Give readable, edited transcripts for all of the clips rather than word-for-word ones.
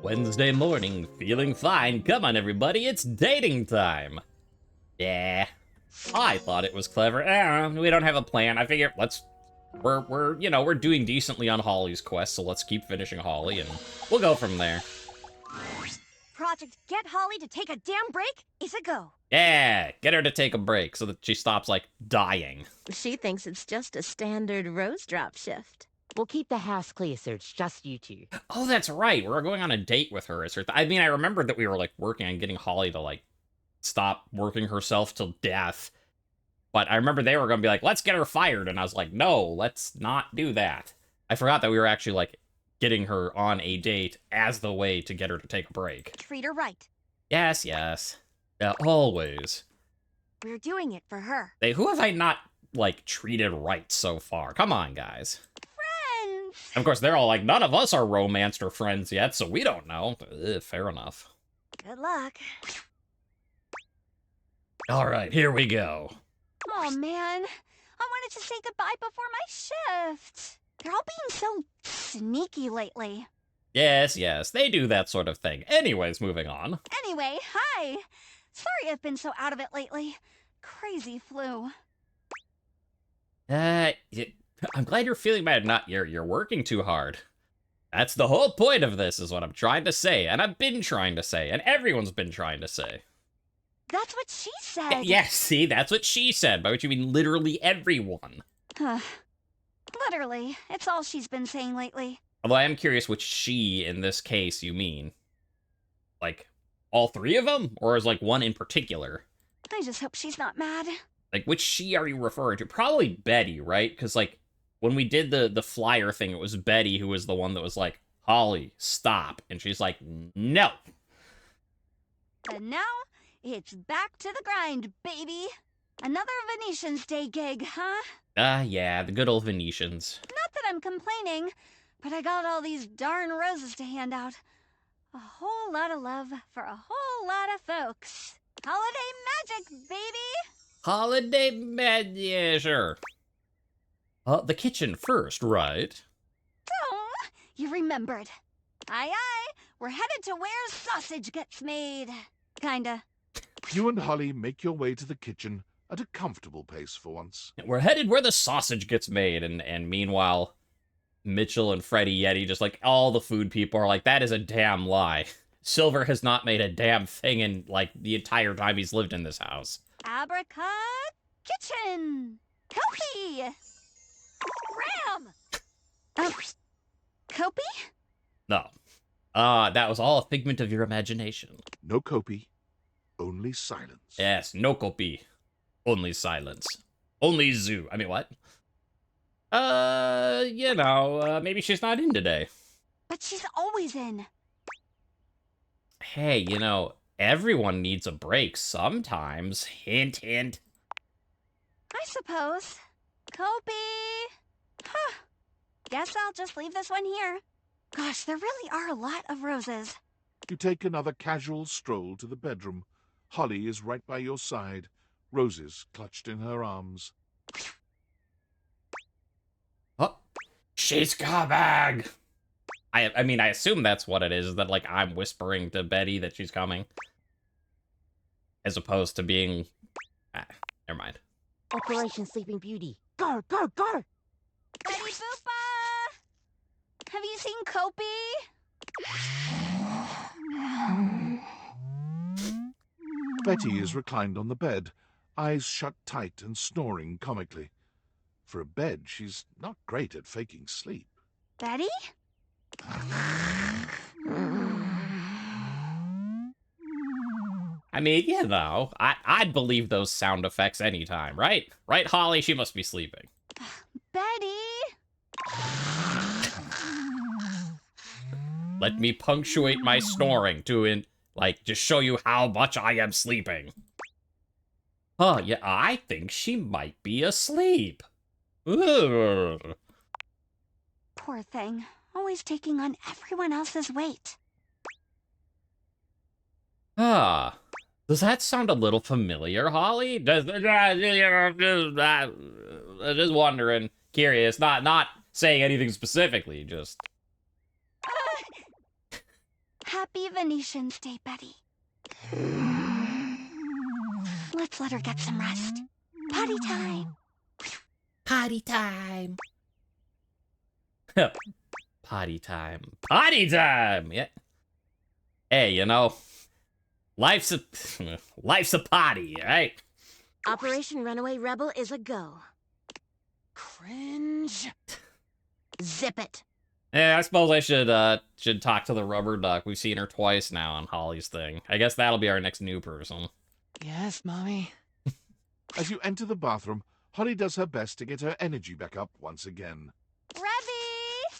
Wednesday morning, feeling fine. Come on, everybody, it's dating time. Yeah, I thought it was clever. We don't have a plan. I figure we're doing decently on Holly's quest, so let's keep finishing Holly, and we'll go from there. Project Get Holly to take a damn break is a go. Yeah, get her to take a break so that she stops, like, dying. She thinks it's just a standard rose drop shift. We'll keep the house clear, so it's just you two. Oh, that's right. We're going on a date with her. I mean, I remembered that we were, like, working on getting Holly to, like, stop working herself till death. But I remember they were going to be like, let's get her fired. And I was like, no, let's not do that. I forgot that we were actually, like, getting her on a date as the way to get her to take a break. Treat her right. Yes, yes. Yeah, always. We're doing it for her. Who have I not, like, treated right so far? Come on, guys. Friends! Of course, they're all like, none of us are romanced or friends yet, so we don't know. Fair enough. Good luck. All right, here we go. Oh, man. I wanted to say goodbye before my shift. They're all being so sneaky lately. Yes, yes, they do that sort of thing. Anyways, moving on. Anyway, hi. Sorry I've been so out of it lately. Crazy flu. I'm glad you're feeling bad. You're working too hard. That's the whole point of this, is what I'm trying to say, and I've been trying to say, and everyone's been trying to say. That's what she said. Yes, see, that's what she said, by which you mean literally everyone. Literally, it's all she's been saying lately. Although I am curious which she, in this case, you mean. Like, all three of them? Or is, like, one in particular? I just hope she's not mad. Like, which she are you referring to? Probably Betty, right? Because, like, when we did the flyer thing, it was Betty who was the one that was like, Holly, stop. And she's like, no. And now, it's back to the grind, baby. Another Venetians Day gig, huh? Yeah, the good old Venetians. Not that I'm complaining, but I got all these darn roses to hand out. A whole lot of love for a whole lot of folks. Holiday magic, baby! Holiday magic, yeah, sure. The kitchen first, right? Oh, you remembered. Aye, aye, we're headed to where sausage gets made. Kinda. You and Holly make your way to the kitchen at a comfortable pace for once. We're headed where the sausage gets made, and meanwhile, Mitchell and Freddie Yeti, just like all the food people, are like, that is a damn lie. Silver has not made a damn thing in, like, the entire time he's lived in this house. Abraca kitchen! Kopi! Ram! Kopi? No. That was all a figment of your imagination. No copy, only silence. Yes, no copy. Only silence. Only zoo. I mean, what? Maybe she's not in today. But she's always in. Hey, everyone needs a break sometimes. Hint, hint. I suppose. Kopi! Huh. Guess I'll just leave this one here. Gosh, there really are a lot of roses. You take another casual stroll to the bedroom. Holly is right by your side, roses clutched in her arms. Oh, she's coming! I mean, I assume that's what it is, that, like, I'm whispering to Betty that she's coming. As opposed to being... never mind. Operation Sleeping Beauty. Go, go, go! Betty Boopa! Have you seen Kopi? Betty is reclined on the bed, eyes shut tight and snoring comically. For a bed, she's not great at faking sleep. Betty? I mean, I'd believe those sound effects anytime, right? Right, Holly? She must be sleeping. Betty? Let me punctuate my snoring to, just show you how much I am sleeping. Oh, yeah, I think she might be asleep. Ugh. Poor thing. Always taking on everyone else's weight. Does that sound a little familiar, Holly? Just wondering, curious, not saying anything specifically, just... Happy Venetian's Day, Betty. Let's let her get some rest. Potty time. Potty time. Potty time. Potty time! Yeah. Hey, you know, life's a life's a potty, right? Operation Runaway Rebel is a go. Cringe. Zip it. Yeah, I suppose I should talk to the rubber duck. We've seen her twice now on Holly's thing. I guess that'll be our next new person. Yes, Mommy? As you enter the bathroom, Holly does her best to get her energy back up once again. Rebby!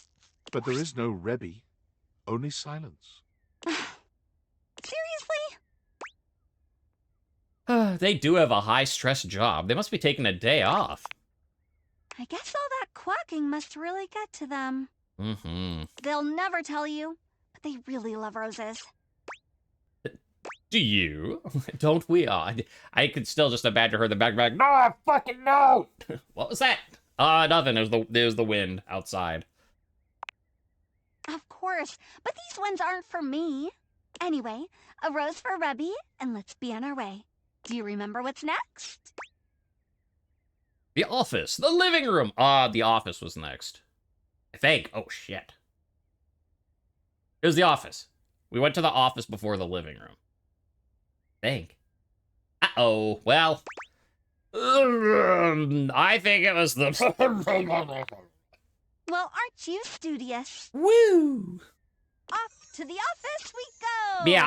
But there is no Rebby, only silence. Seriously? They do have a high-stress job. They must be taking a day off. I guess all that quacking must really get to them. Mm-hmm. They'll never tell you, but they really love roses. Do you? Don't we all? I could still just imagine her in the back. No, fucking no! What was that? Nothing. It was the wind outside. Of course, but these ones aren't for me. Anyway, a rose for Rebby, and let's be on our way. Do you remember what's next? The office. The living room. The office was next. I think. Oh, shit. It was the office. We went to the office before the living room. I think. Uh-oh. Well. I think it was the... Well, aren't you studious? Woo! Off to the office we go! Yeah,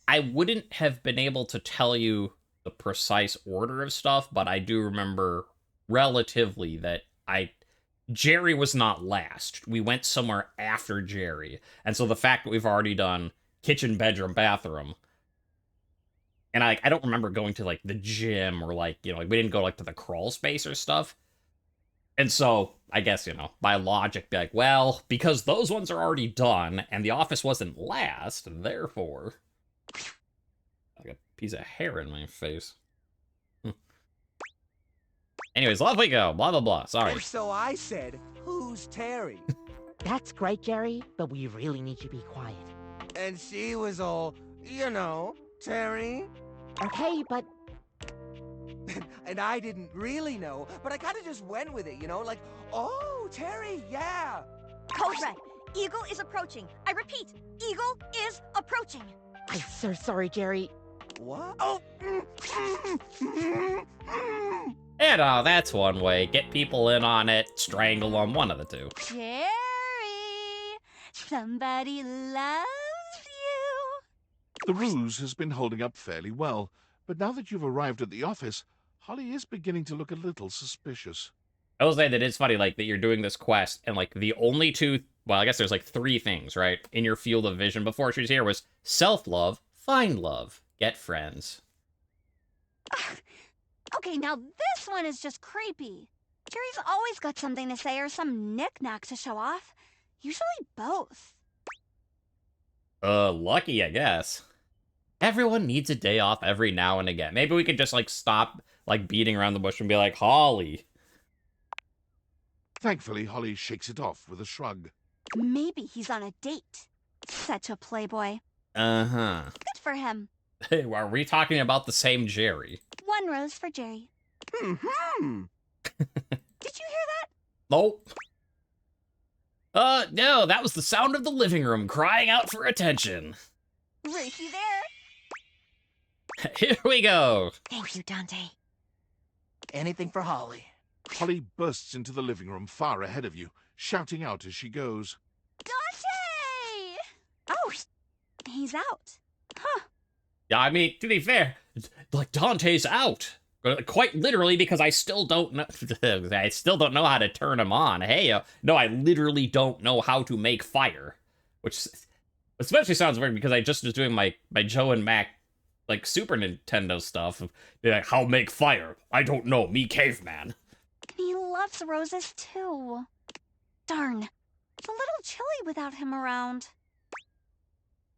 I wouldn't have been able to tell you the precise order of stuff, but I do remember relatively that Jerry was not last. We went somewhere after Jerry. And so the fact that we've already done kitchen, bedroom, bathroom, and I don't remember going to, like, the gym or, like, you know, like, we didn't go, like, to the crawl space or stuff. And so, I guess, you know, by logic, be like, well, because those ones are already done, and the office wasn't last, therefore... I got a piece of hair in my face. Anyways, off we go. Blah, blah, blah. Sorry. And so I said, who's Terry? That's great, Jerry, but we really need you to be quiet. And she was all, you know, Terry. Okay, but And I didn't really know, but I kind of just went with it, you know, like, oh, Terry, yeah. Code Red, Eagle is approaching. I repeat, Eagle is approaching. I'm so sorry, Jerry. What? Oh. And that's one way. Get people in on it, strangle them, one of the two. Jerry, somebody loves you. The ruse has been holding up fairly well, but now that you've arrived at the office, Holly is beginning to look a little suspicious. I will say that it's funny, like, that you're doing this quest, and, like, the only two, well, I guess there's, like, 3 things, right, in your field of vision before she was here was self-love, find love, get friends. Okay, now this one is just creepy. Jerry's always got something to say or some knick-knack to show off. Usually both. Lucky, I guess. Everyone needs a day off every now and again. Maybe we could just, like, stop, like, beating around the bush and be like, Holly. Thankfully, Holly shakes it off with a shrug. Maybe he's on a date. Such a playboy. Uh-huh. Good for him. Hey, are we talking about the same Jerry? 1 rose for Jerry. Mm-hmm. Did you hear that? Nope. No, that was the sound of the living room crying out for attention. Ruthie there. Here we go. Thank you, Dante. Anything for Holly. Holly bursts into the living room far ahead of you, shouting out as she goes. Dante! Oh, he's out. Huh. Yeah, I mean, to be fair, like, Dante's out. Quite literally, because I still don't know. I still don't know how to turn him on. Hey, no, I literally don't know how to make fire, which especially sounds weird because I just was doing my Joe and Mac, like, Super Nintendo stuff. They're like, how make fire? I don't know. Me, caveman. He loves roses too. Darn. It's a little chilly without him around.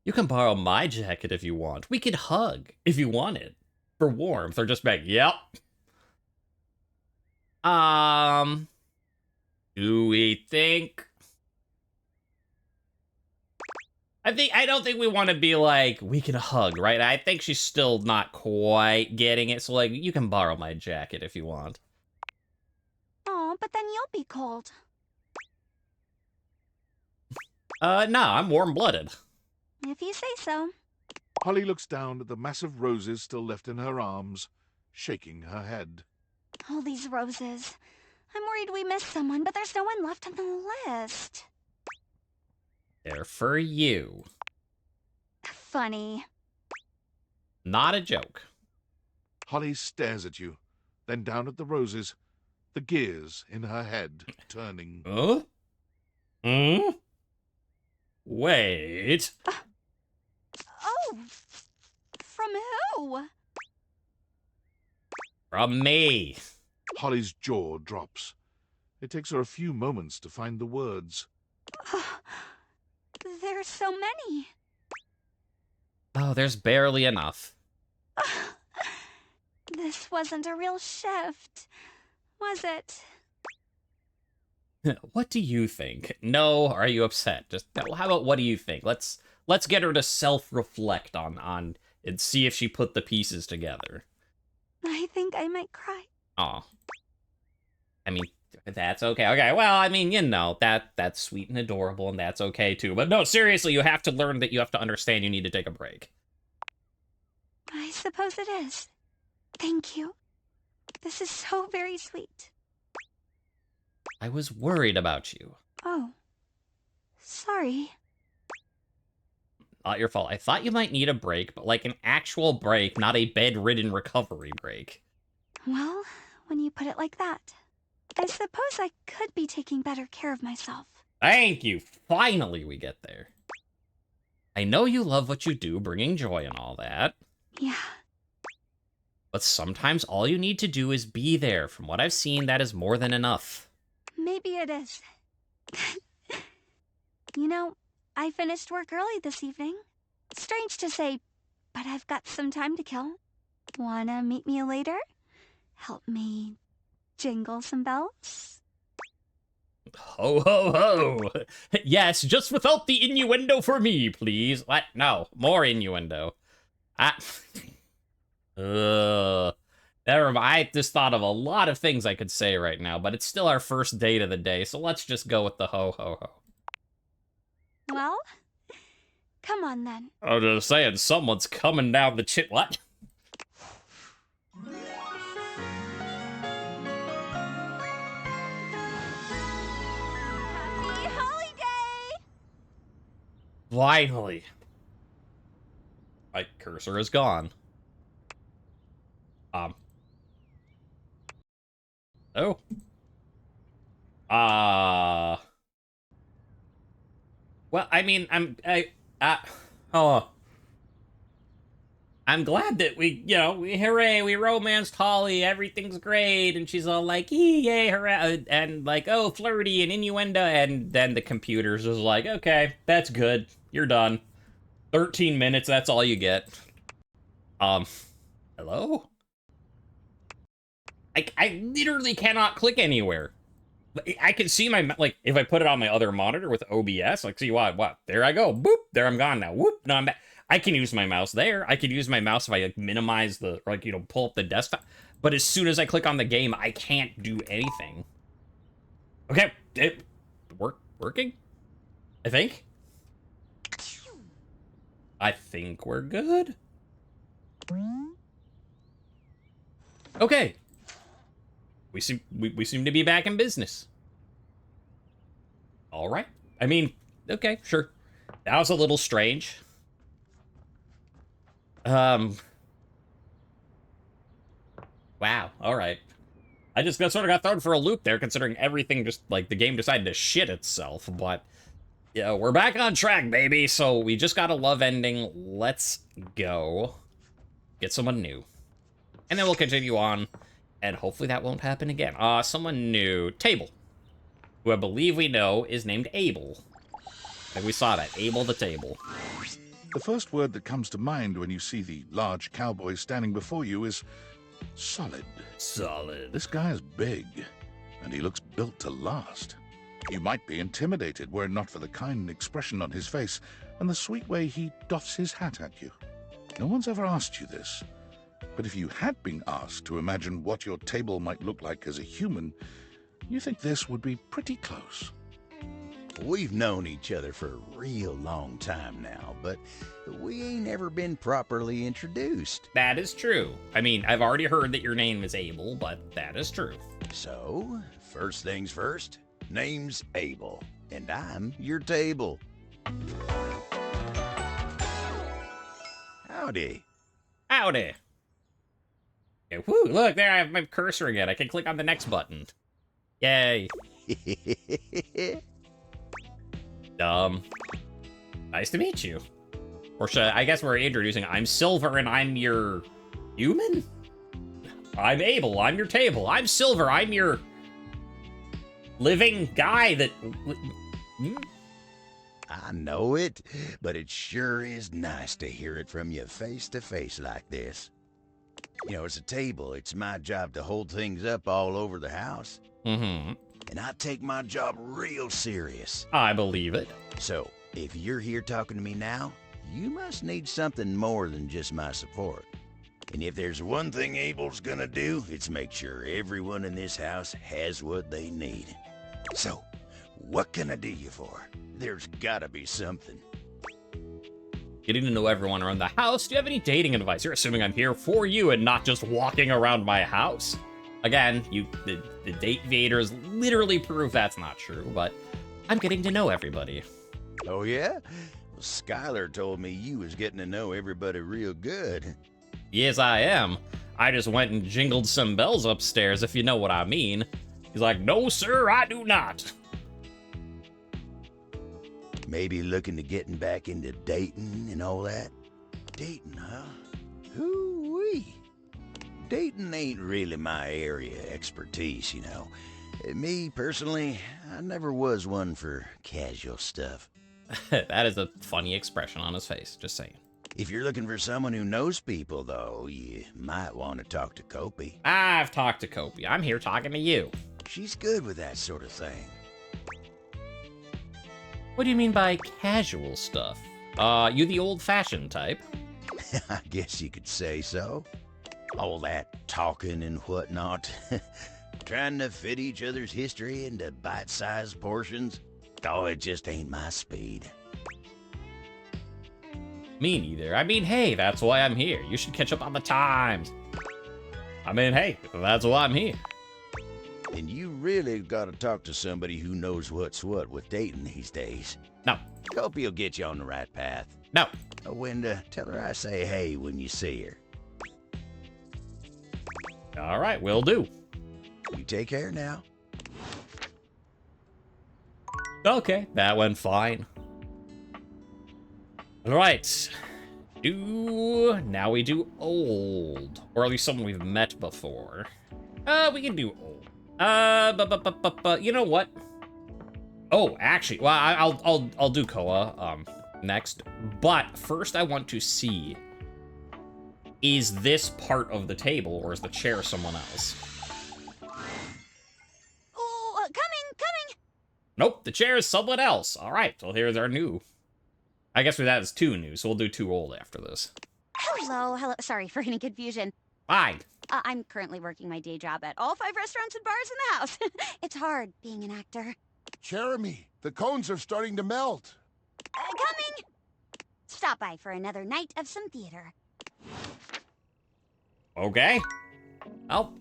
You can borrow my jacket if you want. We could hug if you want it. For warmth, or just be like, yep. Do we think? I don't think we want to be like, we can hug, right? I think she's still not quite getting it, so like, you can borrow my jacket if you want. Oh, but then you'll be cold. No, I'm warm-blooded. If you say so. Holly looks down at the massive roses still left in her arms, shaking her head. All these roses. I'm worried we missed someone, but there's no one left on the list. They're for you. Funny. Not a joke. Holly stares at you, then down at the roses, the gears in her head turning. Huh? Hmm? Wait. Oh! From who? From me. Holly's jaw drops. It takes her a few moments to find the words. There's so many. Oh, there's barely enough. This wasn't a real shift, was it? What do you think? No, are you upset? Just how about what do you think? Let's get her to self-reflect on and see if she put the pieces together. I think I might cry. Aw. I mean, that's okay. Okay, well, I mean, you know, that's sweet and adorable, and that's okay too. But no, seriously, you have to learn that you have to understand you need to take a break. I suppose it is. Thank you. This is so very sweet. I was worried about you. Oh. Sorry. Not your fault. I thought you might need a break, but like an actual break, not a bedridden recovery break. Well, when you put it like that, I suppose I could be taking better care of myself. Thank you. Finally, we get there. I know you love what you do, bringing joy and all that. Yeah. But sometimes all you need to do is be there. From what I've seen, that is more than enough. Maybe it is. You know, I finished work early this evening. Strange to say, but I've got some time to kill. Wanna meet me later? Help me jingle some bells? Ho, ho, ho! Yes, just without the innuendo for me, please. What? No, more innuendo. Never mind. I just thought of a lot of things I could say right now, but it's still our first date of the day, so let's just go with the ho, ho, ho. Well, come on then. I'm just saying, someone's coming down the chip. What? Happy holiday! Finally. My cursor is gone. Oh. Well, I mean, I'm glad that hooray, we romanced Holly, everything's great, and she's all like, yay, hooray, and like, oh, flirty and innuendo, and then the computer's just like, okay, that's good, you're done. 13 minutes, that's all you get. Hello? I literally cannot click anywhere. I can see my, like, if I put it on my other monitor with OBS, like, see what? There I go. Boop. There I'm gone now. Whoop. No, I'm back. I can use my mouse there. I could use my mouse if I, like, minimize the, like, pull up the desktop. But as soon as I click on the game, I can't do anything. Okay. Working? I think? I think we're good. Okay. We seem to be back in business. All right. I mean, okay, sure. That was a little strange. Wow. All right. I just sort of got thrown for a loop there, considering everything just, like, the game decided to shit itself. But, yeah, we're back on track, baby. So we just got a love ending. Let's go get someone new. And then we'll continue on. And hopefully that won't happen again. Someone new. Table. Who I believe we know is named Abel. Like we saw that. Abel the Table. The first word that comes to mind when you see the large cowboy standing before you is solid. Solid. This guy is big, and he looks built to last. You might be intimidated were it not for the kind expression on his face and the sweet way he doffs his hat at you. No one's ever asked you this, but if you had been asked to imagine what your table might look like as a human, you think this would be pretty close. We've known each other for a real long time now, but we ain't ever been properly introduced. That is true. I mean, I've already heard that your name is Abel, but that is true. So, first things first, name's Abel, and I'm your table. Howdy. Howdy. Okay, whoo, look, there I have my cursor again. I can click on the next button. Yay. Nice to meet you. Or I guess we're introducing, I'm Silver and I'm your human? I'm Abel, I'm your table. I'm Silver, I'm your living guy that... I know it, but it sure is nice to hear it from you face to face like this. You know, as a table, it's my job to hold things up all over the house. Mm-hmm. And I take my job real serious. I believe it. So, if you're here talking to me now, you must need something more than just my support. And if there's one thing Abel's gonna do, it's make sure everyone in this house has what they need. So, what can I do you for? There's gotta be something. Getting to know everyone around the house. Do you have any dating advice? You're assuming I'm here for you and not just walking around my house. Again, the date vaders literally prove that's not true, but I'm getting to know everybody. Oh yeah? Well, Skylar told me you was getting to know everybody real good. Yes, I am. I just went and jingled some bells upstairs, if you know what I mean. He's like, no, sir, I do not. Maybe looking to getting back into dating and all that? Dating, huh? Hoo-wee. Dating ain't really my area of expertise, you know. Me, personally, I never was one for casual stuff. That is a funny expression on his face, just saying. If you're looking for someone who knows people, though, you might want to talk to Kopi. I've talked to Kopi. I'm here talking to you. She's good with that sort of thing. What do you mean by casual stuff? You the old-fashioned type? I guess you could say so. All that talking and whatnot. Trying to fit each other's history into bite-sized portions. Oh, it just ain't my speed. Me neither. I mean, hey, that's why I'm here. You should catch up on the times. I mean, hey, that's why I'm here. And you really gotta talk to somebody who knows what's what with dating these days. No. Hope he'll get you on the right path. No. Wenda, tell her I say hey when you see her. All right, will do. You take care now. Okay, that went fine. All right. Now we do old. Or at least someone we've met before. We can do old. You know what? Oh, actually, well, I'll do Koa, next. But first I want to see, is this part of the table or is the chair someone else? Oh, coming! Nope, the chair is someone else. All right, so here's our new. I guess that is two new, so we'll do two old after this. Hello. Sorry for any confusion. Fine. I'm currently working my day job at all 5 restaurants and bars in the house. It's hard being an actor. Jeremy, the cones are starting to melt. Coming! Stop by for another night of some theater. Okay. Oh.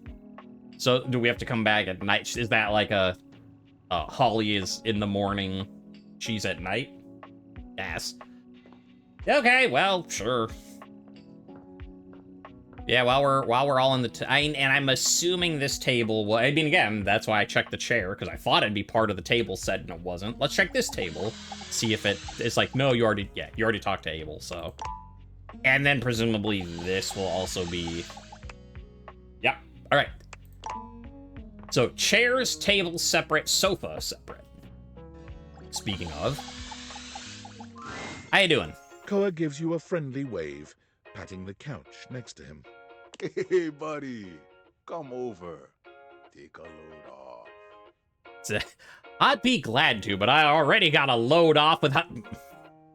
So do we have to come back at night? Is that like a Holly is in the morning, she's at night? Yes. Okay, well, sure. Yeah, while we're all in the and I'm assuming this table. Well, I mean, again, that's why I checked the chair because I thought it'd be part of the table set, and it wasn't. Let's check this table, see if it's like no, you already talked to Abel, so. And then presumably this will also be. Yep. All right. So chairs, tables separate, sofa separate. Speaking of, how you doing? Koa gives you a friendly wave, patting the couch next to him. Hey, buddy, come over. Take a load off. I'd be glad to, but I already got a load off with.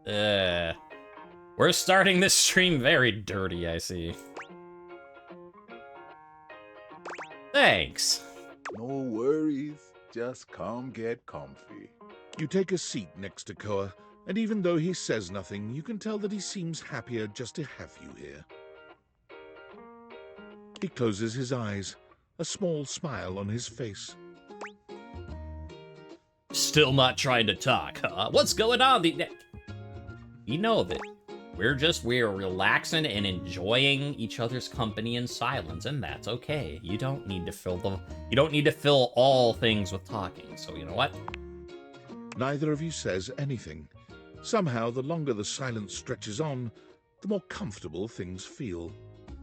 We're starting this stream very dirty, I see. Thanks. No worries. Just come get comfy. You take a seat next to Koa, and even though he says nothing, you can tell that he seems happier just to have you here. He closes his eyes, a small smile on his face. Still not trying to talk, huh? What's going on? You know that we're relaxing and enjoying each other's company in silence, and that's okay. You don't need to fill all things with talking. So you know what? Neither of you says anything. Somehow, the longer the silence stretches on, the more comfortable things feel.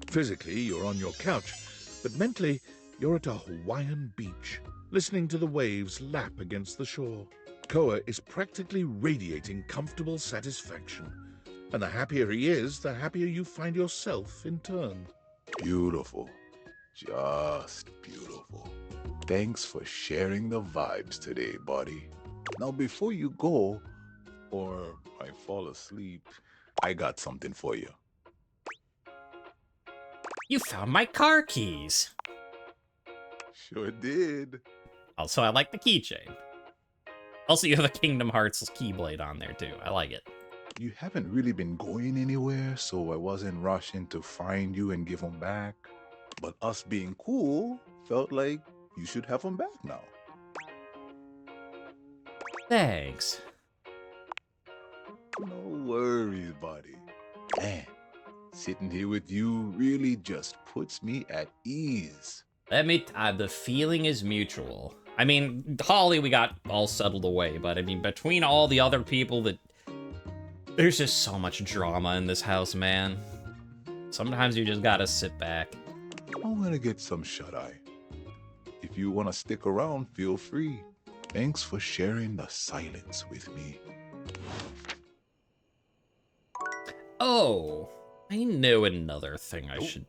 Physically, you're on your couch, but mentally, you're at a Hawaiian beach, listening to the waves lap against the shore. Koa is practically radiating comfortable satisfaction, and the happier he is, the happier you find yourself in turn. Beautiful. Just beautiful. Thanks for sharing the vibes today, buddy. Now, before you go, or I fall asleep, I got something for you. You found my car keys. Sure did. Also, I like the keychain. Also, you have a Kingdom Hearts keyblade on there, too. I like it. You haven't really been going anywhere, so I wasn't rushing to find you and give them back. But us being cool felt like you should have them back now. Thanks. No worries, buddy. Man, sitting here with you really just puts me at ease. The feeling is mutual. I mean, Holly, we got all settled away, but I mean, between all the other people there's just so much drama in this house, man. Sometimes you just gotta sit back. I'm gonna get some shut-eye. If you wanna stick around, feel free. Thanks for sharing the silence with me. Oh, I know another thing I should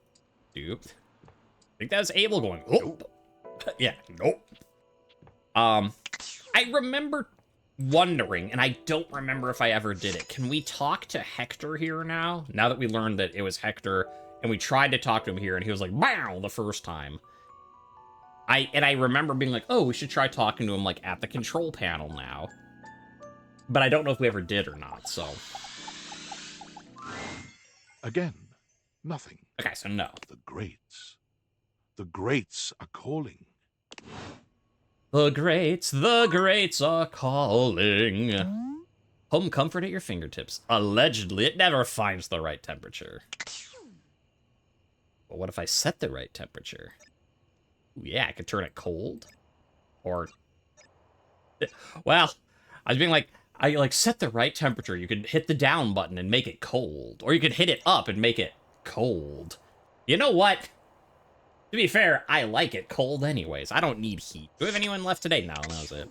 do. I think that was Abel going, oh. Yeah, nope. I remember wondering, and I don't remember if I ever did it. Can we talk to Hector here now? Now that we learned that it was Hector, and we tried to talk to him here, and he was like, "Bow!" the first time. I remember being like, oh, we should try talking to him, like, at the control panel now. But I don't know if we ever did or not, so. Again, nothing. Okay, so no. The greats. The greats are calling. The greats are calling. Home comfort at your fingertips. Allegedly, it never finds the right temperature. But what if I set the right temperature? Ooh, yeah, I could turn it cold. Or, well, I was being like, I set the right temperature. You could hit the down button and make it cold. Or you could hit it up and make it cold. You know what? To be fair, I like it cold anyways. I don't need heat. Do we have anyone left today? No, that was it.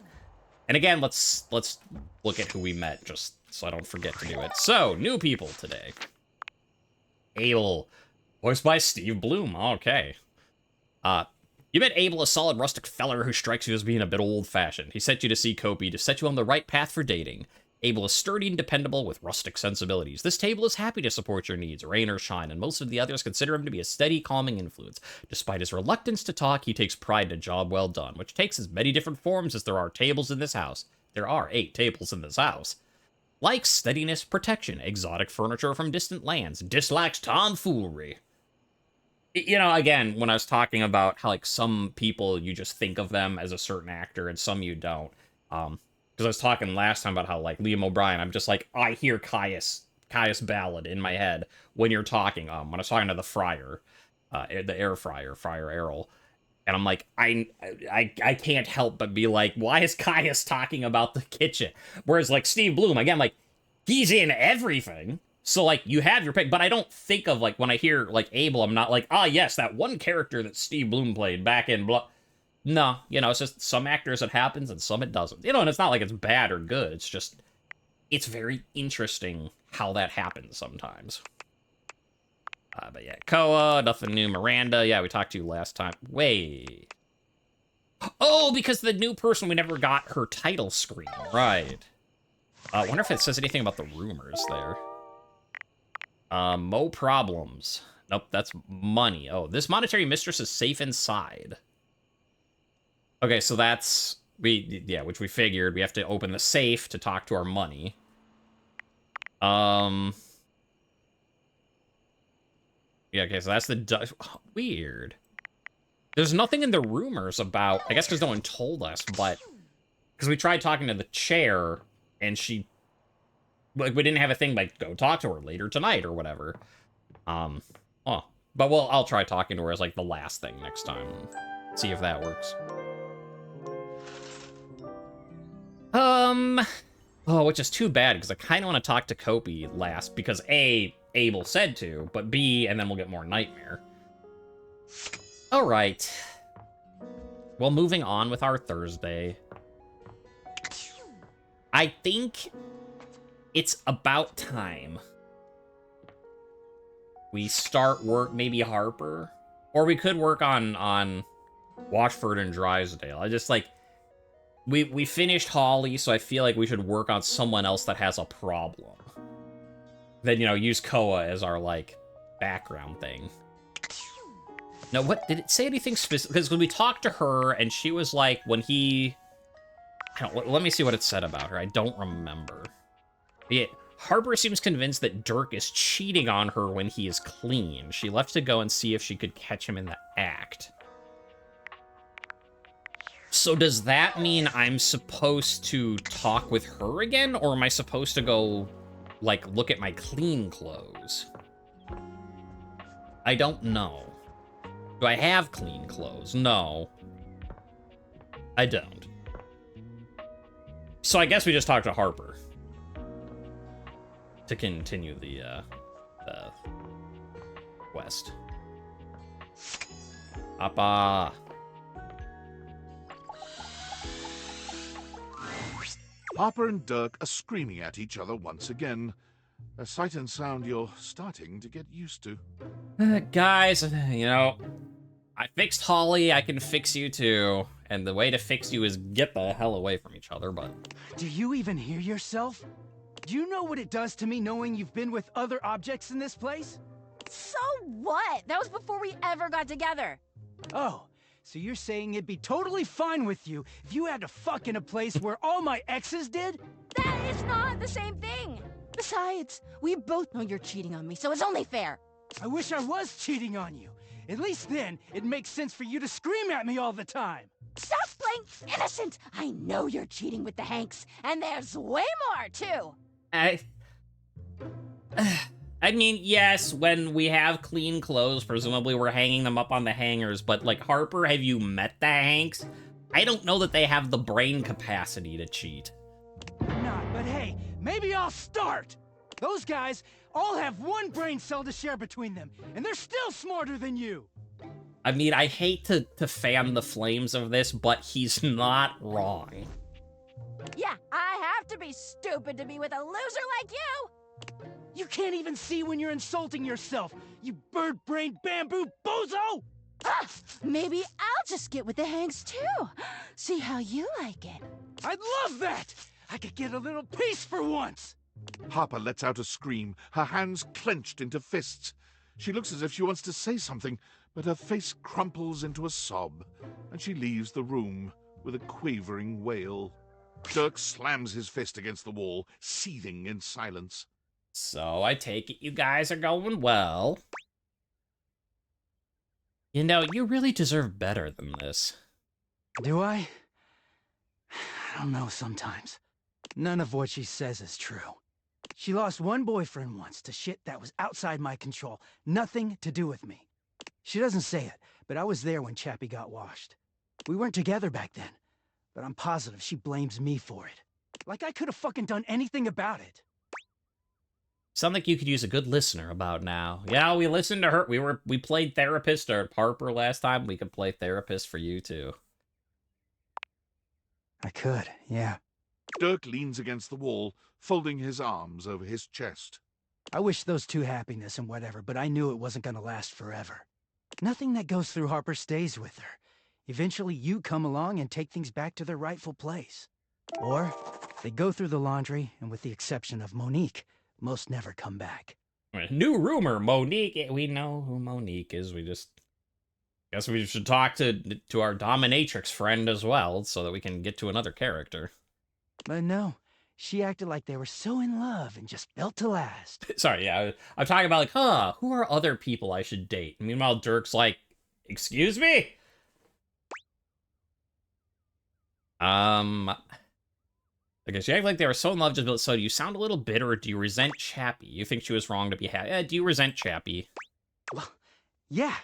And again, let's look at who we met, just so I don't forget to do it. So, new people today. Abel, voiced by Steve Bloom. Okay. You met Abel, a solid rustic feller who strikes you as being a bit old-fashioned. He sent you to see Kopi to set you on the right path for dating. Abel is sturdy and dependable with rustic sensibilities. This table is happy to support your needs, rain or shine, and most of the others consider him to be a steady, calming influence. Despite his reluctance to talk, he takes pride in a job well done, which takes as many different forms as there are tables in this house. There are 8 tables in this house. Likes steadiness, protection, exotic furniture from distant lands, dislikes tomfoolery. You know, again, when I was talking about how, like, some people, you just think of them as a certain actor, and some you don't. Because I was talking last time about how, like, Liam O'Brien, I'm just like, I hear Caius Ballard in my head when you're talking. When I was talking to the Friar, the air fryer, Friar Errol, and I'm like, I can't help but be like, why is Caius talking about the kitchen? Whereas, like, Steve Bloom, again, like, he's in everything. So, like, you have your pick, but I don't think of, like, when I hear, like, Abel, I'm not like, yes, that one character that Steve Bloom played back in blah. No, you know, it's just some actors it happens and some it doesn't. You know, and it's not like it's bad or good. It's just, it's very interesting how that happens sometimes. But yeah, Koa, nothing new. Miranda, yeah, we talked to you last time. Wait. Oh, because the new person, we never got her title screen. Right. I wonder if it says anything about the rumors there. Mo problems. Nope, that's money. Oh, this monetary mistress is safe inside. Okay, so that's... which we figured. We have to open the safe to talk to our money. Yeah, okay, so that's the... Weird. There's nothing in the rumors about... I guess because no one told us, but... Because we tried talking to the chair, and she... Like, we didn't have a thing like, go talk to her later tonight, or whatever. But I'll try talking to her as, like, the last thing next time. See if that works. Which is too bad, because I kind of want to talk to Kopi last, because A, Abel said to, but B, and then we'll get more Nightmare. Alright. Well, moving on with our Thursday. I think it's about time we start work, maybe Harper, or we could work on Watchford and Drysdale. I just, like, we finished Holly, so I feel like we should work on someone else that has a problem. Then, you know, use Koa as our, like, background thing. No, what, did it say anything specific? Because when we talked to her, and she was like, when he... let me see what it said about her. I don't remember. Yeah, Harper seems convinced that Dirk is cheating on her when he is clean. She left to go and see if she could catch him in the act. So does that mean I'm supposed to talk with her again? Or am I supposed to go, like, look at my clean clothes? I don't know. Do I have clean clothes? No. I don't. So I guess we just talk to Harper. To continue the quest. Appa. Harper and Dirk are screaming at each other once again. A sight and sound you're starting to get used to. Guys, you know, I fixed Holly, I can fix you too. And the way to fix you is get the hell away from each other, but... Do you even hear yourself? Do you know what it does to me knowing you've been with other objects in this place? So what? That was before we ever got together. Oh, so you're saying it'd be totally fine with you if you had to fuck in a place where all my exes did? That is not the same thing. Besides, we both know you're cheating on me, so it's only fair. I wish I was cheating on you. At least then, it makes sense for you to scream at me all the time. Stop playing innocent! I know you're cheating with the Hanks, and there's way more, too! I mean, yes, when we have clean clothes, presumably we're hanging them up on the hangers, but, like, Harper, have you met the Hanks? I don't know that they have the brain capacity to cheat. Not, but hey, maybe I'll start! Those guys all have one brain cell to share between them, and they're still smarter than you! I mean, I hate to fan the flames of this, but he's not wrong. Yeah, I have to be stupid to be with a loser like you! You can't even see when you're insulting yourself, you bird-brained bamboo bozo! Ah, maybe I'll just get with the Hanks too. See how you like it. I'd love that! I could get a little peace for once! Harper lets out a scream, her hands clenched into fists. She looks as if she wants to say something, but her face crumples into a sob, and she leaves the room with a quavering wail. Dirk slams his fist against the wall, seething in silence. So I take it you guys are going well. You know, you really deserve better than this. Do I? I don't know sometimes. None of what she says is true. She lost one boyfriend once to shit that was outside my control. Nothing to do with me. She doesn't say it, but I was there when Chappie got washed. We weren't together back then, but I'm positive she blames me for it. Like I could have fucking done anything about it. Something you could use a good listener about now. Yeah, we listened to her. We played therapist at Harper last time. We could play therapist for you too. I could, yeah. Dirk leans against the wall, folding his arms over his chest. I wish those two happiness and whatever, but I knew it wasn't gonna last forever. Nothing that goes through Harper stays with her. Eventually you come along and take things back to their rightful place. Or They go through the laundry, and with the exception of Monique, most never come back. New rumor, Monique. We know who Monique is. We just guess we should talk to our dominatrix friend as well, so that we can get to another character. But no, she acted like they were so in love and just built to last. Sorry, yeah, I'm talking about like, who are other people I should date? Meanwhile, Dirk's like, excuse me? I guess you act like they were so in love just built. So do you sound a little bitter, or do you resent Chappie? You think she was wrong to be happy? Do you resent Chappie? Well, yeah.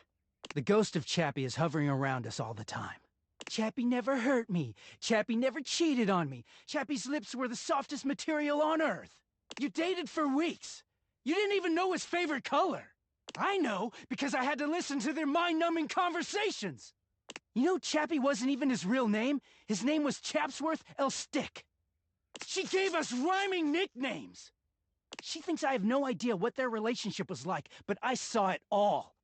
The ghost of Chappie is hovering around us all the time. Chappie never hurt me. Chappie never cheated on me. Chappie's lips were the softest material on earth. You dated for weeks. You didn't even know his favorite color. I know, because I had to listen to their mind-numbing conversations. You know, Chappie wasn't even his real name. His name was Chapsworth L. Stick. She gave us rhyming nicknames. She thinks I have no idea what their relationship was like, but I saw it all.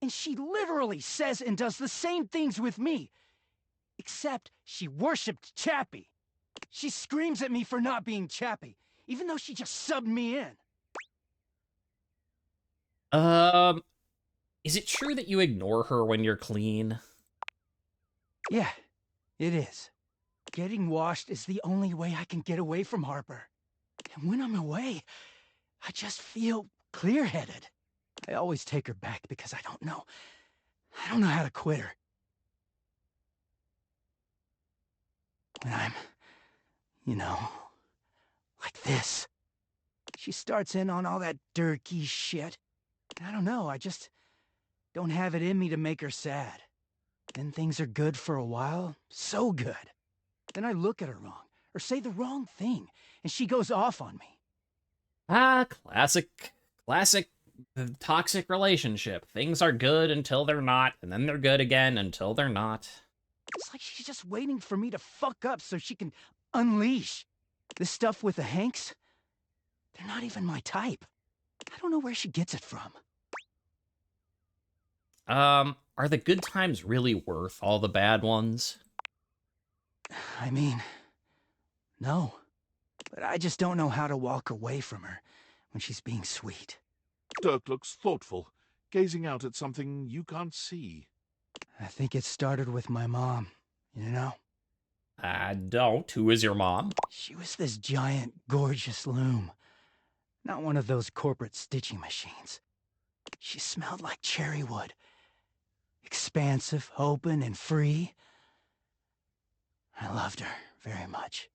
And she literally says and does the same things with me. Except she worshipped Chappie. She screams at me for not being Chappie, even though she just subbed me in. Is it true that you ignore her when you're clean? Yeah, it is. Getting washed is the only way I can get away from Harper. And when I'm away, I just feel clear-headed. I always take her back because I don't know how to quit her. When I'm, like this. She starts in on all that dirty shit. I don't know, I just don't have it in me to make her sad. Then things are good for a while, so good. Then I look at her wrong, or say the wrong thing, and she goes off on me. Classic toxic relationship. Things are good until they're not, and then they're good again until they're not. It's like she's just waiting for me to fuck up so she can unleash. This stuff with the Hanks, they're not even my type. I don't know where she gets it from. Are the good times really worth all the bad ones? I mean, no. But I just don't know how to walk away from her when she's being sweet. Dirk looks thoughtful, gazing out at something you can't see. I think it started with my mom, you know? I don't. Who is your mom? She was this giant, gorgeous loom. Not one of those corporate stitching machines. She smelled like cherry wood. Expansive, open, and free. I loved her very much.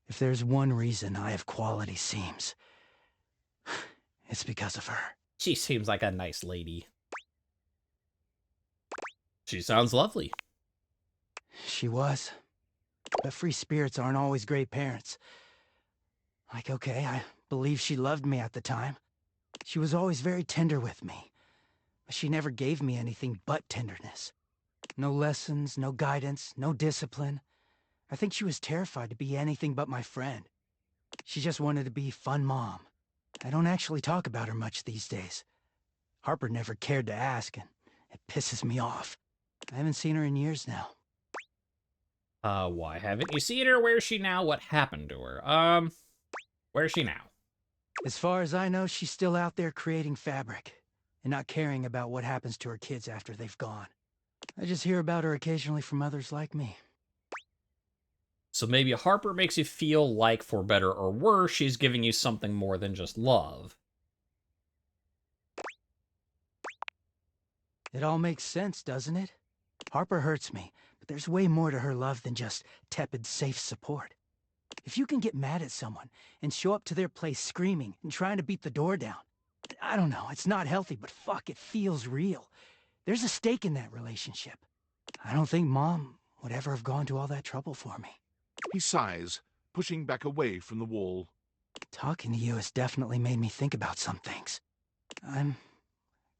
If there's one reason I have quality seams, it's because of her. She seems like a nice lady. She sounds lovely. She was. But free spirits aren't always great parents. Like, okay, I believe she loved me at the time. She was always very tender with me. But she never gave me anything but tenderness. No lessons, no guidance, no discipline. I think she was terrified to be anything but my friend. She just wanted to be fun mom. I don't actually talk about her much these days. Harper never cared to ask, and it pisses me off. I haven't seen her in years now. Why haven't you seen her? Where's she now? What happened to her? Where's she now? As far as I know, she's still out there creating fabric, and not caring about what happens to her kids after they've gone. I just hear about her occasionally from others like me. So maybe Harper makes you feel like, for better or worse, she's giving you something more than just love. It all makes sense, doesn't it? Harper hurts me, but there's way more to her love than just tepid, safe support. If you can get mad at someone and show up to their place screaming and trying to beat the door down, I don't know, it's not healthy, but fuck, it feels real. There's a stake in that relationship. I don't think Mom would ever have gone to all that trouble for me. He sighs, pushing back away from the wall. Talking to you has definitely made me think about some things. I'm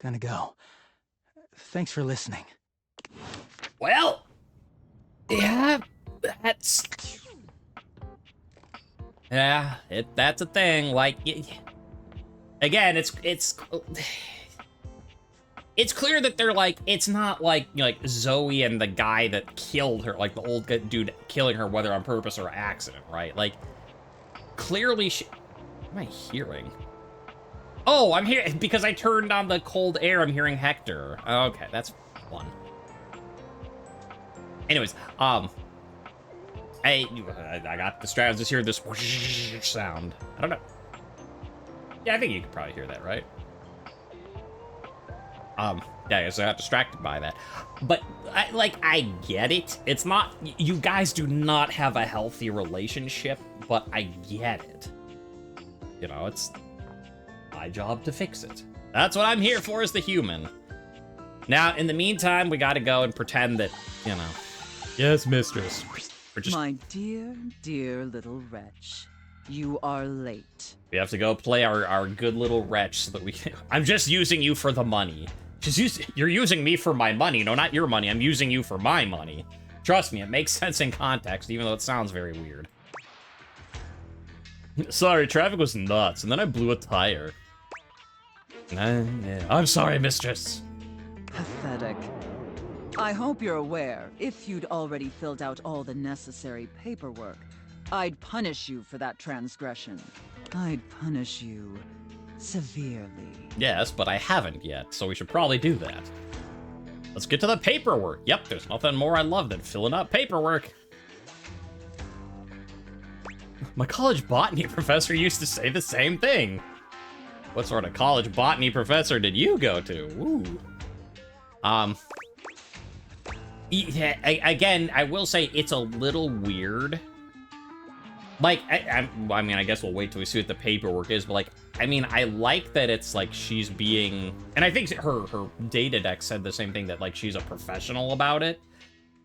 gonna go. Thanks for listening. Well, yeah, that's... Yeah, that's a thing. Like, again, it's clear that they're like, it's not like, you know, like Zoe and the guy that killed her, like the old dude killing her, whether on purpose or accident, right? Like, clearly what am I hearing? Oh, I'm here because I turned on the cold air. I'm hearing Hector. Okay, that's fun. Anyways, I got distracted. I just hear this whoosh sound. I don't know. Yeah, I think you could probably hear that, right? Yeah, I guess I got distracted by that. But, I get it. It's not... You guys do not have a healthy relationship, but I get it. You know, it's my job to fix it. That's what I'm here for as the human. Now, in the meantime, we gotta go and pretend that, you know... Yes, mistress. My dear, dear little wretch. You are late. We have to go play our good little wretch so that we can... I'm just using you for the money. You're using me for my money. No, not your money. I'm using you for my money. Trust me, it makes sense in context, even though it sounds very weird. Sorry, traffic was nuts, and then I blew a tire. Yeah. I'm sorry, mistress. Pathetic. I hope you're aware, if you'd already filled out all the necessary paperwork, I'd punish you for that transgression. I'd punish you severely. Yes, but I haven't yet, so we should probably do that. Let's get to the paperwork. Yep, there's nothing more I love than filling out paperwork. My college botany professor used to say the same thing. What sort of college botany professor did you go to? Ooh. Yeah, again, I will say it's a little weird. Like, I mean, I guess we'll wait till we see what the paperwork is, but, like, I mean, I like that it's, like, she's being... And I think her data deck said the same thing, that, like, she's a professional about it.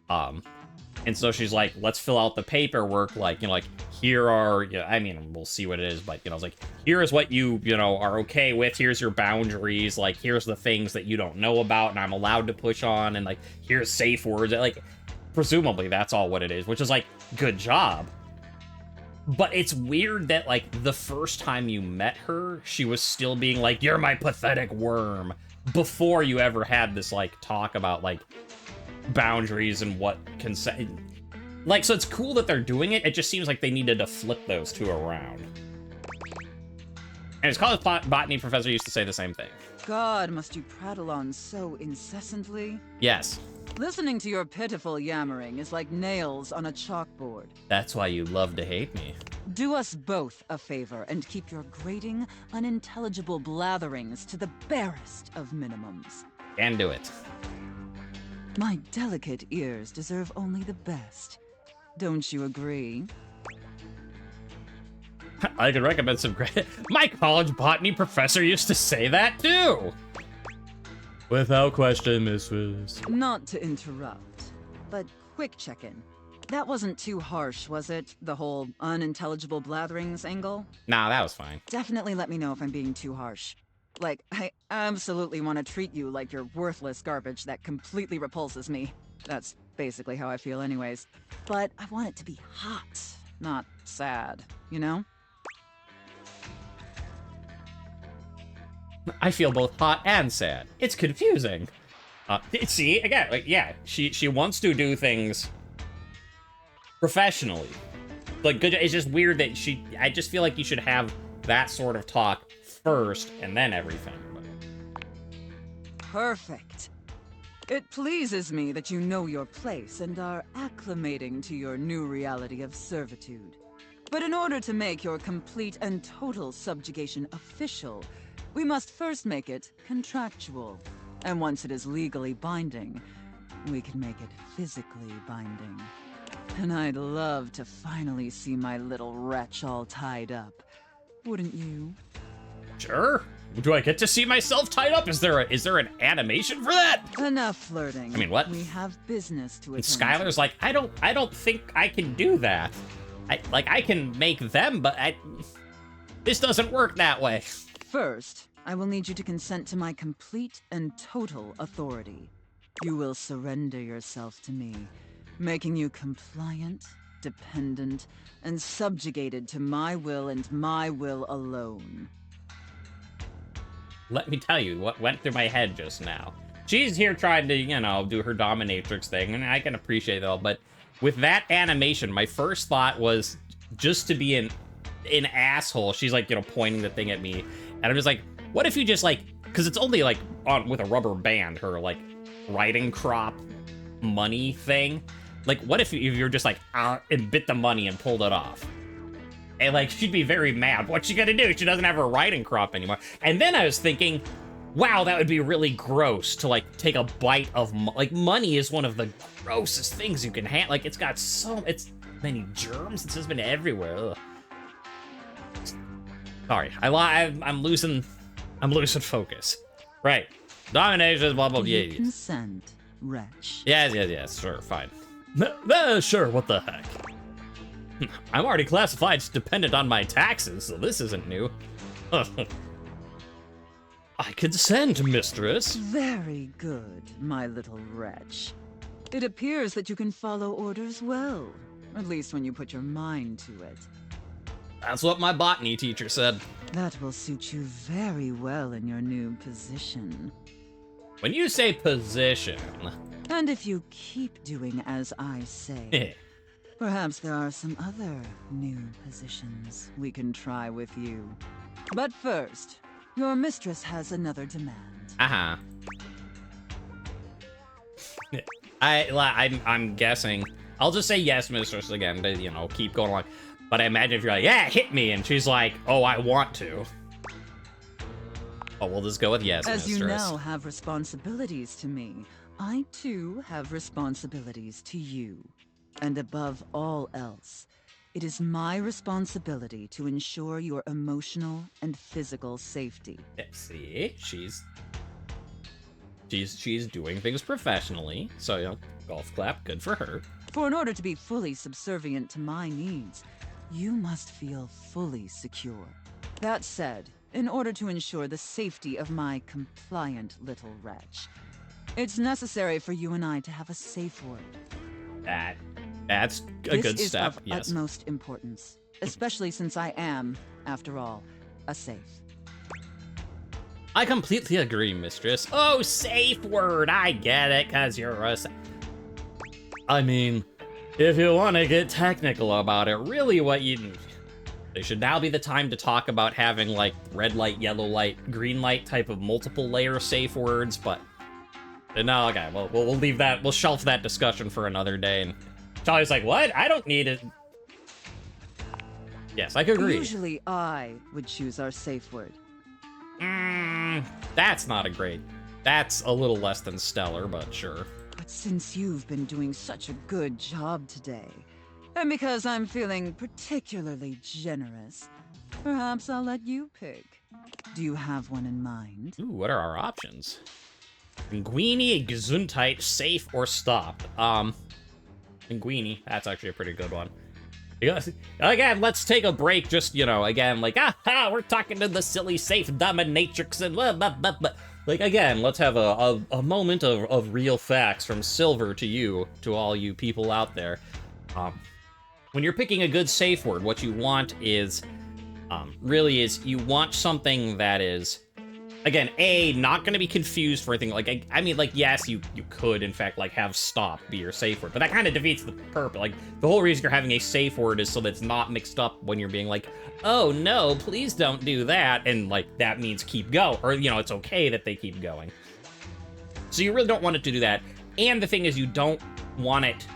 And so she's like, let's fill out the paperwork, like, you know, like, here are... You know, I mean, we'll see what it is, but, you know, it's like, here is what you know, are okay with, here's your boundaries, like, here's the things that you don't know about and I'm allowed to push on, and, like, here's safe words, like, presumably that's all what it is, which is, like, good job. But it's weird that, like, the first time you met her, she was still being like, you're my pathetic worm, before you ever had this, like, talk about, like, boundaries and what consent. Like, so it's cool that they're doing it, it just seems like they needed to flip those two around. And his college botany professor used to say the same thing. God, must you prattle on so incessantly? Yes. Listening to your pitiful yammering is like nails on a chalkboard. That's why you love to hate me. Do us both a favor and keep your grating, unintelligible blatherings to the barest of minimums. Can do it. My delicate ears deserve only the best. Don't you agree? I could recommend some great... My college botany professor used to say that, too! Without question, Mrs. Not to interrupt, but quick check-in. That wasn't too harsh, was it? The whole unintelligible blatherings angle? Nah, that was fine. Definitely let me know if I'm being too harsh. Like, I absolutely want to treat you like you're worthless garbage that completely repulses me. That's basically how I feel anyways. But I want it to be hot, not sad, you know? I feel both hot and sad. It's confusing. See, again, like, yeah, she wants to do things professionally. Like, good. It's just weird that I just feel like you should have that sort of talk first and then everything. Perfect. It pleases me that you know your place and are acclimating to your new reality of servitude. But in order to make your complete and total subjugation official, we must first make it contractual. And once it is legally binding, we can make it physically binding. And I'd love to finally see my little wretch all tied up. Wouldn't you? Sure. Do I get to see myself tied up? Is there an animation for that? Enough flirting. I mean, what? We have business to attend to. And Skylar's like, I don't think I can do that. I can make them, but this doesn't work that way. First, I will need you to consent to my complete and total authority. You will surrender yourself to me, making you compliant, dependent, and subjugated to my will and my will alone. Let me tell you what went through my head just now. She's here trying to, you know, do her dominatrix thing, and I can appreciate it all, but with that animation, my first thought was just to be an an asshole. She's like, you know, pointing the thing at me. And I'm just like, what if you just like, because it's only like on with a rubber band, her like riding crop money thing. Like, what if you're just like, and bit the money and pulled it off? And like, she'd be very mad. What's she gonna do? She doesn't have her riding crop anymore. And then I was thinking, wow, that would be really gross to like take a bite of like money is one of the grossest things you can have. Like, it's got it's many germs. It's just been everywhere. Ugh. Sorry, I'm losing focus. Right, domination, blah blah blah. Consent, wretch. Yes, sure, fine. Sure, what the heck? I'm already classified as dependent on my taxes, so this isn't new. I consent, mistress. Very good, my little wretch. It appears that you can follow orders well, at least when you put your mind to it. That's what my botany teacher said. That will suit you very well in your new position. When you say position... And if you keep doing as I say, perhaps there are some other new positions we can try with you. But first, your mistress has another demand. I'm guessing. I'll just say yes, mistress, again, to, you know, keep going along. But I imagine if you're like, yeah, hit me, and she's like, oh, I want to. Oh, we'll just go with yes, As mistress. you now have responsibilities to me, I too have responsibilities to you. And above all else, it is my responsibility to ensure your emotional and physical safety. Yeah, see, she's doing things professionally, so, you know, golf clap, good for her. For in order to be fully subservient to my needs, you must feel fully secure. That said, in order to ensure the safety of my compliant little wretch, it's necessary for you and I to have a safe word. That's a good step, This is of yes. utmost importance, especially since I am, after all, a safe. I completely agree, mistress. Oh, safe word, I get it, because you're a... I mean, if you want to get technical about it, really what you... There should now be the time to talk about having, like, red light, yellow light, green light type of multiple layer safe words, but... No, okay, well, we'll leave that, we'll shelf that discussion for another day, and Charlie's like, what? I don't need it. Yes, I could agree. Usually I would choose our safe word. That's not a great... That's a little less than stellar, but sure. But since you've been doing such a good job today, and because I'm feeling particularly generous, perhaps I'll let you pick. Do you have one in mind? Ooh, what are our options? Linguini, Gesundheit, safe, or stop? Linguini, that's actually a pretty good one. Because, again, let's take a break, just, you know, again, like, we're talking to the silly safe dominatrix and blah, blah, blah, blah. Like, again, let's have a moment of real facts from Silver to you, to all you people out there. When you're picking a good safe word, what you want is, really is, you want something that is, again, not going to be confused for anything. Like, I mean, like, yes, you could, in fact, like, have stop be your safe word, but that kind of defeats the purpose. Like, the whole reason you're having a safe word is so that it's not mixed up when you're being like, oh, no, please don't do that, and, like, that means keep going, or, you know, it's okay that they keep going. So you really don't want it to do that, and the thing is, you don't want it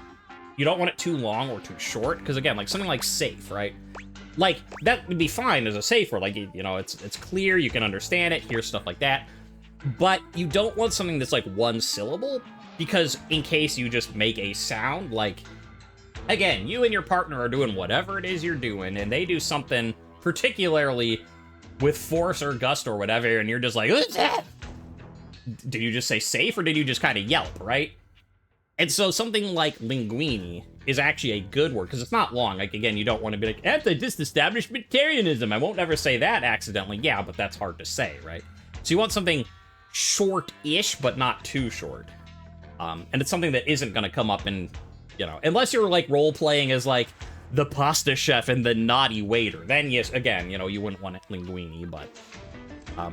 too long or too short, because, again, like, something like safe, right? Like, that would be fine as a safe word, like, you know, it's clear, you can understand it, here's stuff like that. But you don't want something that's, like, one syllable, because in case you just make a sound, like, again, you and your partner are doing whatever it is you're doing, and they do something particularly with force or gust or whatever, and you're just like, what's that? Did you just say safe, or did you just kind of yelp, right? And so something like linguini is actually a good word, because it's not long. Like, again, you don't want to be like, anti-disestablishmentarianism. I won't ever say that accidentally. Yeah, but that's hard to say, right? So you want something short-ish, but not too short. And it's something that isn't going to come up in, you know, unless you're, like, role-playing as, like, the pasta chef and the naughty waiter. Then, yes, again, you know, you wouldn't want it linguini, but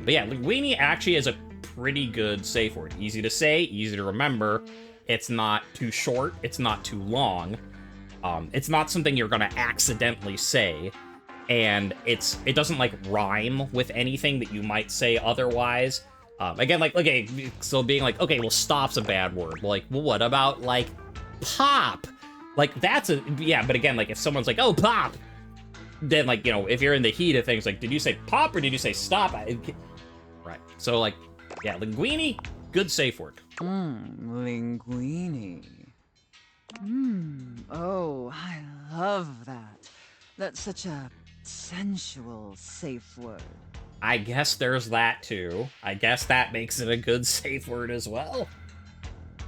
yeah, linguini actually is a pretty good safe word. Easy to say, easy to remember. It's not too short. It's not too long. It's not something you're going to accidentally say. and it doesn't like rhyme with anything that you might say otherwise. Again, like, okay, so being like, okay, well, stop's a bad word. Like, well, what about like pop? Like, that's a, yeah, but again, like, if someone's like, oh, pop, then, like, you know, if you're in the heat of things, like, did you say pop or did you say stop? Right. So, like, yeah, linguini, good safe word. Linguini. Oh, I love that. That's such a sensual safe word. I guess there's that, too. I guess that makes it a good safe word as well.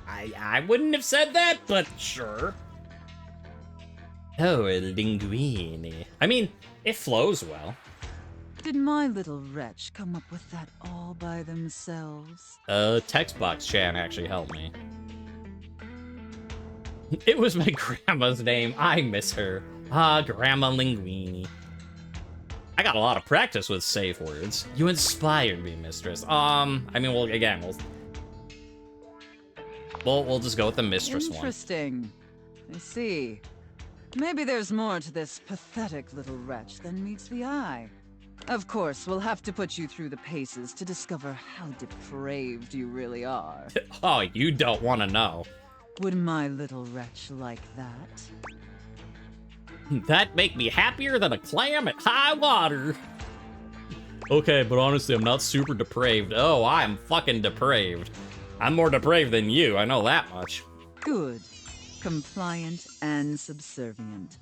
I wouldn't have said that, but sure. Oh, linguini. I mean, it flows well. Did my little wretch come up with that all by themselves? Text box Chan actually helped me. It was my grandma's name. I miss her. Ah, Grandma Linguini. I got a lot of practice with safe words. You inspired me, mistress. I mean, well, again, we'll just go with the mistress one. Interesting. I see. Maybe there's more to this pathetic little wretch than meets the eye. Of course, we'll have to put you through the paces to discover how depraved you really are. Oh, you don't want to know. Would my little wretch like that? That'd make me happier than a clam at high water. Okay, but honestly, I'm not super depraved. Oh, I'm fucking depraved. I'm more depraved than you, I know that much. Good. Compliant and subservient.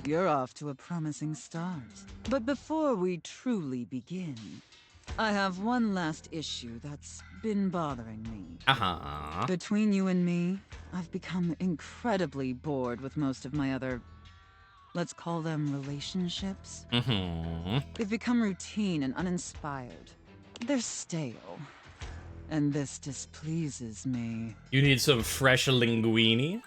You're off to a promising start. But before we truly begin, I have one last issue that's been bothering me. Uh-huh. Between you and me, I've become incredibly bored with most of my other, let's call them relationships. Mm-hmm. They've become routine and uninspired. They're stale. And this displeases me. You need some fresh linguini?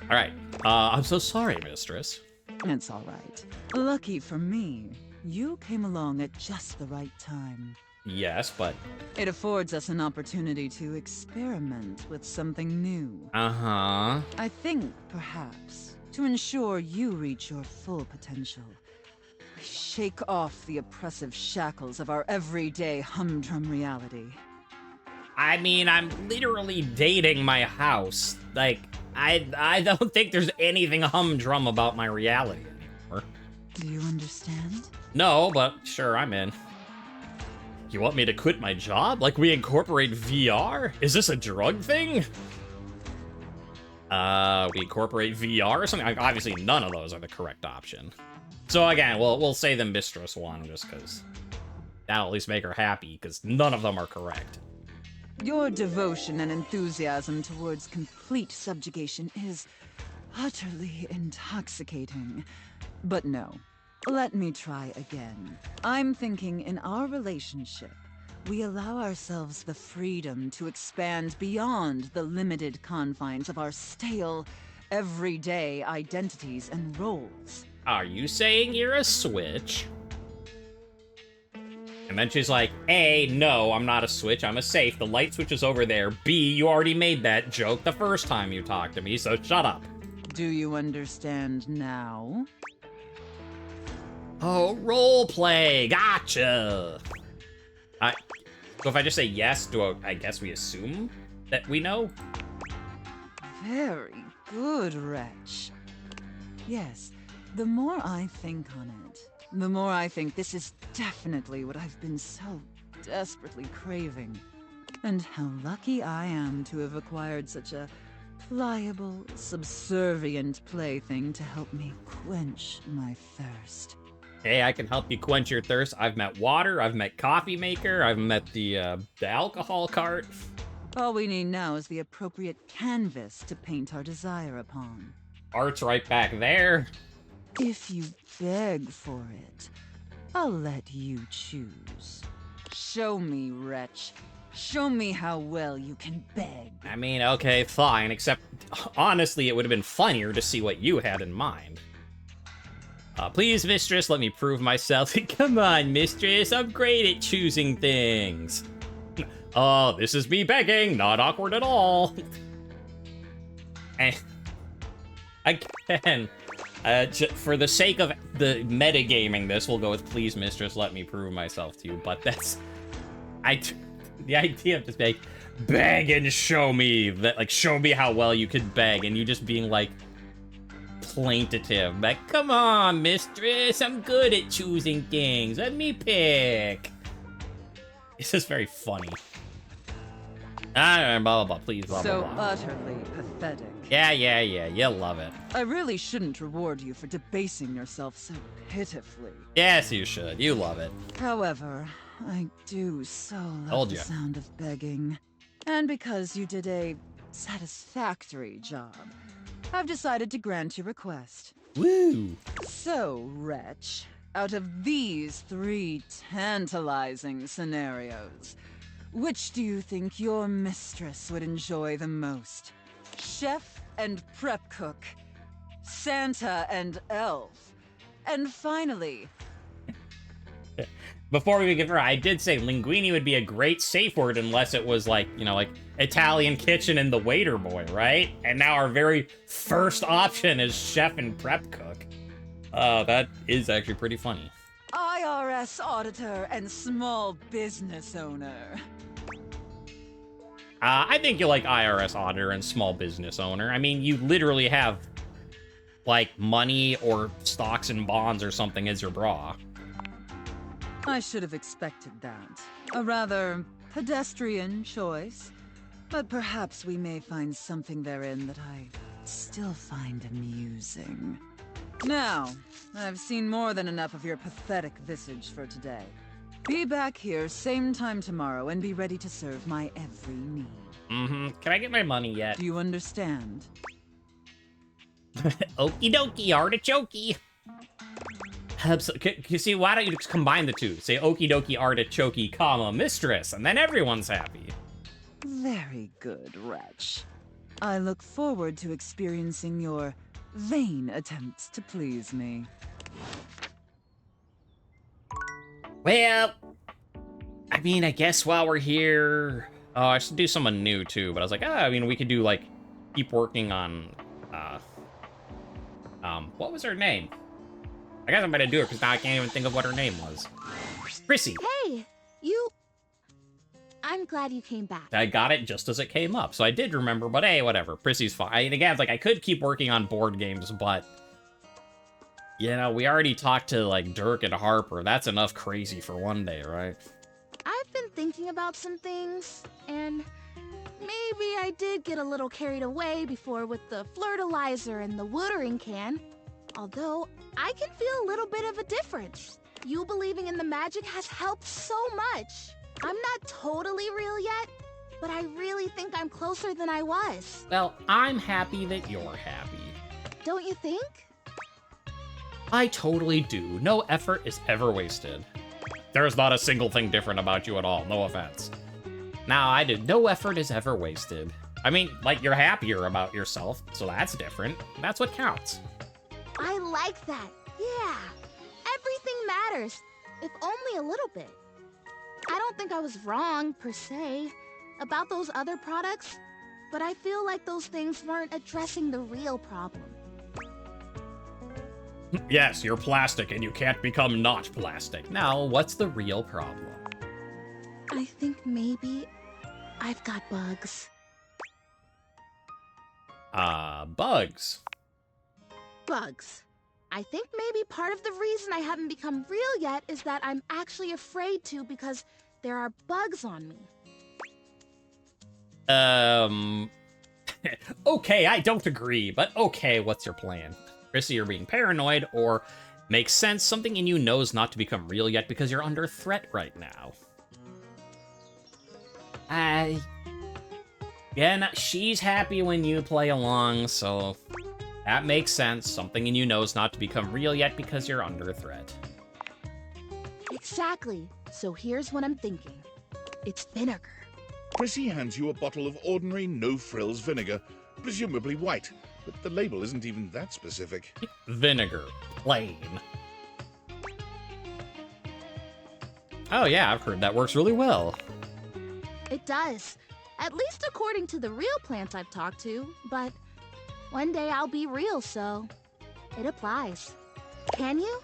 Alright. I'm so sorry, mistress. It's all right. Lucky for me, you came along at just the right time. Yes, but... It affords us an opportunity to experiment with something new. Uh-huh. I think, perhaps, to ensure you reach your full potential, we shake off the oppressive shackles of our everyday humdrum reality. I mean, I'm literally dating my house. Like, I don't think there's anything humdrum about my reality anymore. Do you understand? No, but sure, I'm in. You want me to quit my job? Like we incorporate VR? Is this a drug thing? We incorporate VR or something? Obviously, none of those are the correct option. So again, we'll say the mistress one just because that'll at least make her happy because none of them are correct. Your devotion and enthusiasm towards complete subjugation is utterly intoxicating. But no, let me try again. I'm thinking in our relationship, we allow ourselves the freedom to expand beyond the limited confines of our stale, everyday identities and roles. Are you saying you're a switch? And then she's like, A, no, I'm not a switch, I'm a safe. The light switch is over there. B, you already made that joke the first time you talked to me, so shut up. Do you understand now? Oh, roleplay, gotcha. So if I just say yes, I guess we assume that we know? Very good, wretch. Yes, the more I think on it, the more I think this is definitely what I've been so desperately craving. And how lucky I am to have acquired such a pliable, subservient plaything to help me quench my thirst. Hey, I can help you quench your thirst. I've met water, I've met coffee maker, I've met the alcohol cart. All we need now is the appropriate canvas to paint our desire upon. Art's right back there. If you beg for it, I'll let you choose. Show me, wretch. Show me how well you can beg. I mean, okay, fine, except honestly, it would have been funnier to see what you had in mind. Please, mistress, let me prove myself. Come on, mistress, I'm great at choosing things. Oh, this is me begging, not awkward at all. And again, For the sake of the metagaming, this will go with "Please, mistress, let me prove myself to you." But that's, the idea of just being beg and show me that, like, show me how well you can beg, and you just being like plaintive, like, come on, mistress, I'm good at choosing things. Let me pick. It's just very funny. Blah, blah, blah, please, blah, So blah, blah. utterly pathetic. Yeah, you love it. I really shouldn't reward you for debasing yourself so pitifully. Yes, you should. You love it. However, I do so love Told the ya. sound of begging. And because you did a satisfactory job, I've decided to grant your request. Woo! So, wretch, out of these 3 tantalizing scenarios, which do you think your mistress would enjoy the most? Chef and prep cook, Santa and elf, and finally... Before we get her, I did say linguini would be a great safe word unless it was like, you know, like Italian kitchen and the waiter boy, right? And now our very first option is chef and prep cook. That is actually pretty funny. IRS auditor and small business owner. I think you like IRS auditor and small business owner. I mean, you literally have, like, money or stocks and bonds or something as your bra. I should have expected that. A rather pedestrian choice. But perhaps we may find something therein that I still find amusing. Now, I've seen more than enough of your pathetic visage for today. Be back here same time tomorrow and be ready to serve my every need. Mm-hmm. Can I get my money yet? Do you understand? Okie dokie, artichokey. You see, why don't you just combine the two? Say okie dokie artichokey, comma, mistress, and then everyone's happy. Very good, wretch. I look forward to experiencing your vain attempts to please me. Well, I mean, I guess while we're here... Oh, I should do someone new, too, but I was like, I mean, we could do, like, keep working on, what was her name? I guess I'm gonna do it, because now I can't even think of what her name was. Prissy. Hey, I'm glad you came back. I got it just as it came up, so I did remember, but hey, whatever. Prissy's fine. Again, it's like, I could keep working on board games, but... You know, we already talked to, like, Dirk and Harper. That's enough crazy for one day, right? I've been thinking about some things, and maybe I did get a little carried away before with the flirtilizer and the watering can. Although, I can feel a little bit of a difference. You believing in the magic has helped so much. I'm not totally real yet, but I really think I'm closer than I was. Well, I'm happy that you're happy. Don't you think? I totally do. No effort is ever wasted. There's not a single thing different about you at all, no offense. Now, I did. No effort is ever wasted. I mean, like, you're happier about yourself, so that's different. That's what counts. I like that. Yeah. Everything matters, if only a little bit. I don't think I was wrong, per se, about those other products, but I feel like those things weren't addressing the real problem. Yes, you're plastic and you can't become not plastic. Now, what's the real problem? I think maybe I've got bugs. Bugs. Bugs. I think maybe part of the reason I haven't become real yet is that I'm actually afraid to because there are bugs on me. Okay, I don't agree, but okay, what's your plan? Prissy, you're being paranoid, or makes sense, something in you knows not to become real yet because you're under threat right now. Yeah, she's happy when you play along, so that makes sense. Something in you knows not to become real yet because you're under threat. Exactly. So here's what I'm thinking. It's vinegar. Prissy hands you a bottle of ordinary no-frills vinegar, presumably white, but the label isn't even that specific. Vinegar. Plain. Oh yeah, I've heard that works really well. It does. At least according to the real plants I've talked to, but one day I'll be real, so It applies. Can you?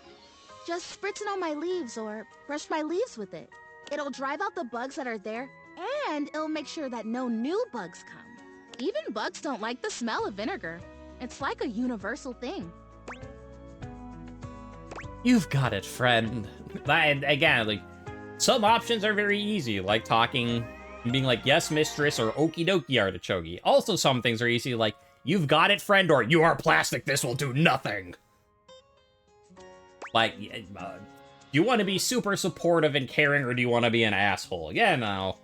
Just spritz it on my leaves or brush my leaves with it. It'll drive out the bugs that are there, and it'll make sure that no new bugs come. Even bugs don't like the smell of vinegar. It's like a universal thing. You've got it, friend. Again, like, some options are very easy, like talking and being like, yes, mistress, or okie dokie, artichoke. Also, some things are easy, like, you've got it, friend, or you are plastic, this will do nothing. Like, do you want to be super supportive and caring, or do you want to be an asshole? Yeah, no.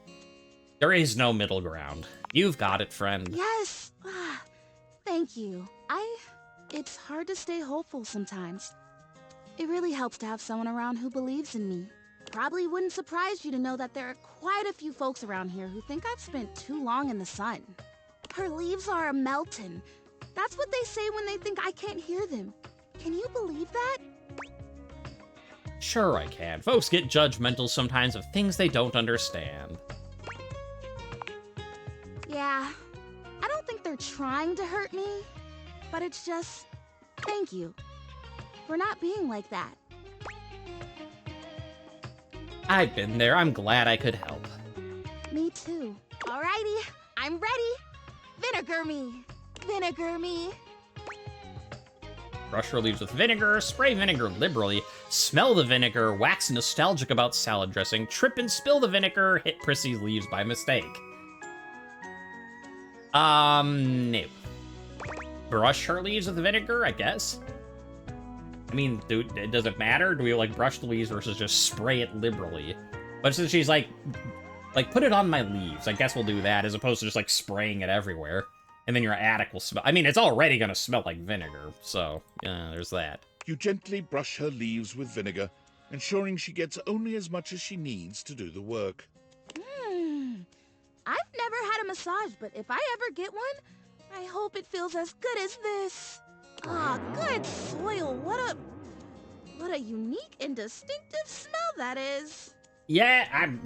There is no middle ground. You've got it, friend. Yes. Thank you. It's hard to stay hopeful sometimes. It really helps to have someone around who believes in me. Probably wouldn't surprise you to know that there are quite a few folks around here who think I've spent too long in the sun. Her leaves are melting. That's what they say when they think I can't hear them. Can you believe that? Sure I can. Folks get judgmental sometimes of things they don't understand. Yeah, I don't think they're trying to hurt me, but it's just, thank you for not being like that. I've been there. I'm glad I could help. Me too. Alrighty, I'm ready. Vinegar me. Vinegar me. Brush her leaves with vinegar, spray vinegar liberally, smell the vinegar, wax nostalgic about salad dressing, trip and spill the vinegar, hit Prissy's leaves by mistake. No. Brush her leaves with vinegar, I guess? I mean, dude, does it matter? Do we, like, brush the leaves versus just spray it liberally? But since she's like, put it on my leaves, I guess we'll do that, as opposed to just, like, spraying it everywhere. And then your attic will smell. I mean, it's already gonna smell like vinegar, so, yeah, there's that. You gently brush her leaves with vinegar, ensuring she gets only as much as she needs to do the work. I've never had a massage, but if I ever get one, I hope it feels as good as this. Ah, good soil. What a unique and distinctive smell that is. Yeah, I'm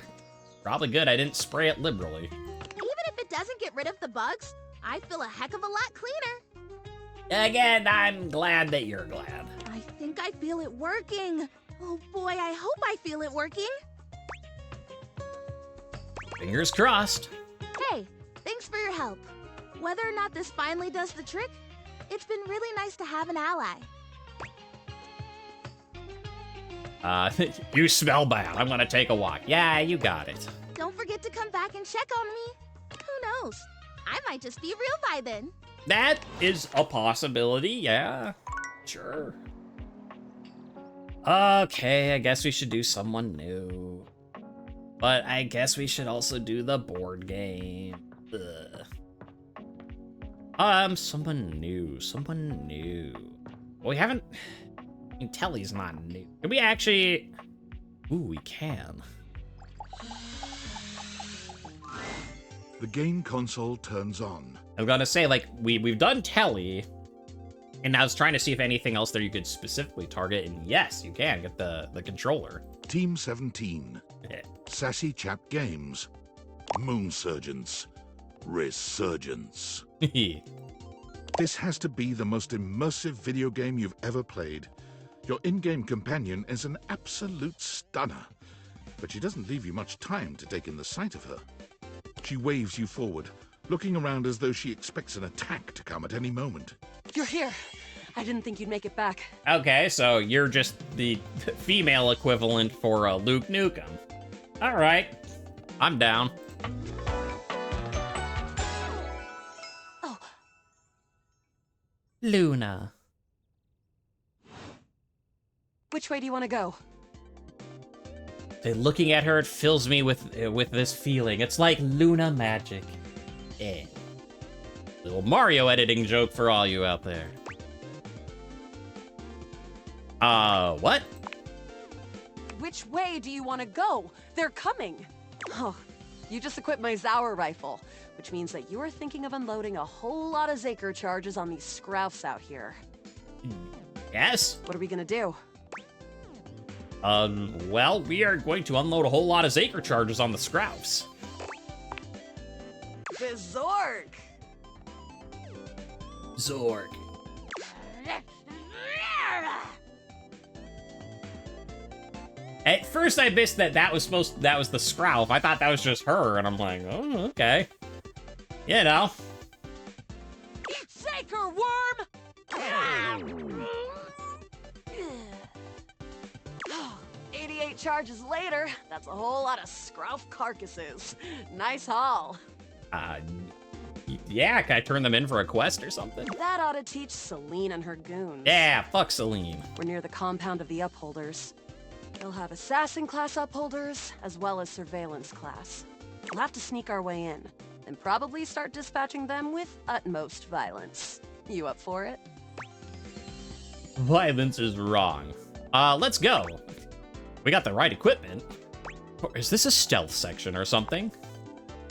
probably good. I didn't spray it liberally. Even if it doesn't get rid of the bugs, I feel a heck of a lot cleaner. Again, I'm glad that you're glad. I think I feel it working. Oh boy, I hope I feel it working. Fingers crossed. Hey, thanks for your help. Whether or not this finally does the trick, it's been really nice to have an ally. You smell bad. I'm gonna take a walk. Yeah, you got it. Don't forget to come back and check on me. Who knows? I might just be real by then. That is a possibility, yeah. Sure. Okay, I guess we should do someone new. But I guess we should also do the board game. Someone new. Well, we haven't... I mean, Telly's not new. Can we actually... Ooh, we can. The game console turns on. I'm gonna say, like, we've done Telly, and I was trying to see if anything else there you could specifically target, and yes, you can get the controller. Team 17. Yeah. Sassy Chap Games. Moonsurgence. Resurgence. This has to be the most immersive video game you've ever played. Your in-game companion is an absolute stunner, but she doesn't leave you much time to take in the sight of her. She waves you forward, looking around as though she expects an attack to come at any moment. You're here. I didn't think you'd make it back. Okay, so you're just the female equivalent for Luke Nukem. All right, I'm down. Oh. Luna. Which way do you want to go? Looking at her, it fills me with this feeling. It's like Luna magic. Little Mario editing joke for all you out there. What? Which way do you want to go? They're coming. Oh, you just equipped my Zauer rifle, which means that you are thinking of unloading a whole lot of Zaker charges on these Scroufs out here. Yes? What are we gonna do? Well, we are going to unload a whole lot of Zaker charges on the Scroufs. The Zork! Zork. At first I missed that was the Scrouf. I thought that was just her, and I'm like, oh, okay. You know. Eat Saker, worm! 88 charges later, that's a whole lot of Scrouf carcasses. Nice haul. Yeah, can I turn them in for a quest or something? That ought to teach Celine and her goons. Yeah, fuck Celine. We're near the compound of the Upholders. They'll have assassin class upholders, as well as surveillance class. We'll have to sneak our way in, and probably start dispatching them with utmost violence. You up for it? Violence is wrong. Let's go. We got the right equipment. Or is this a stealth section or something?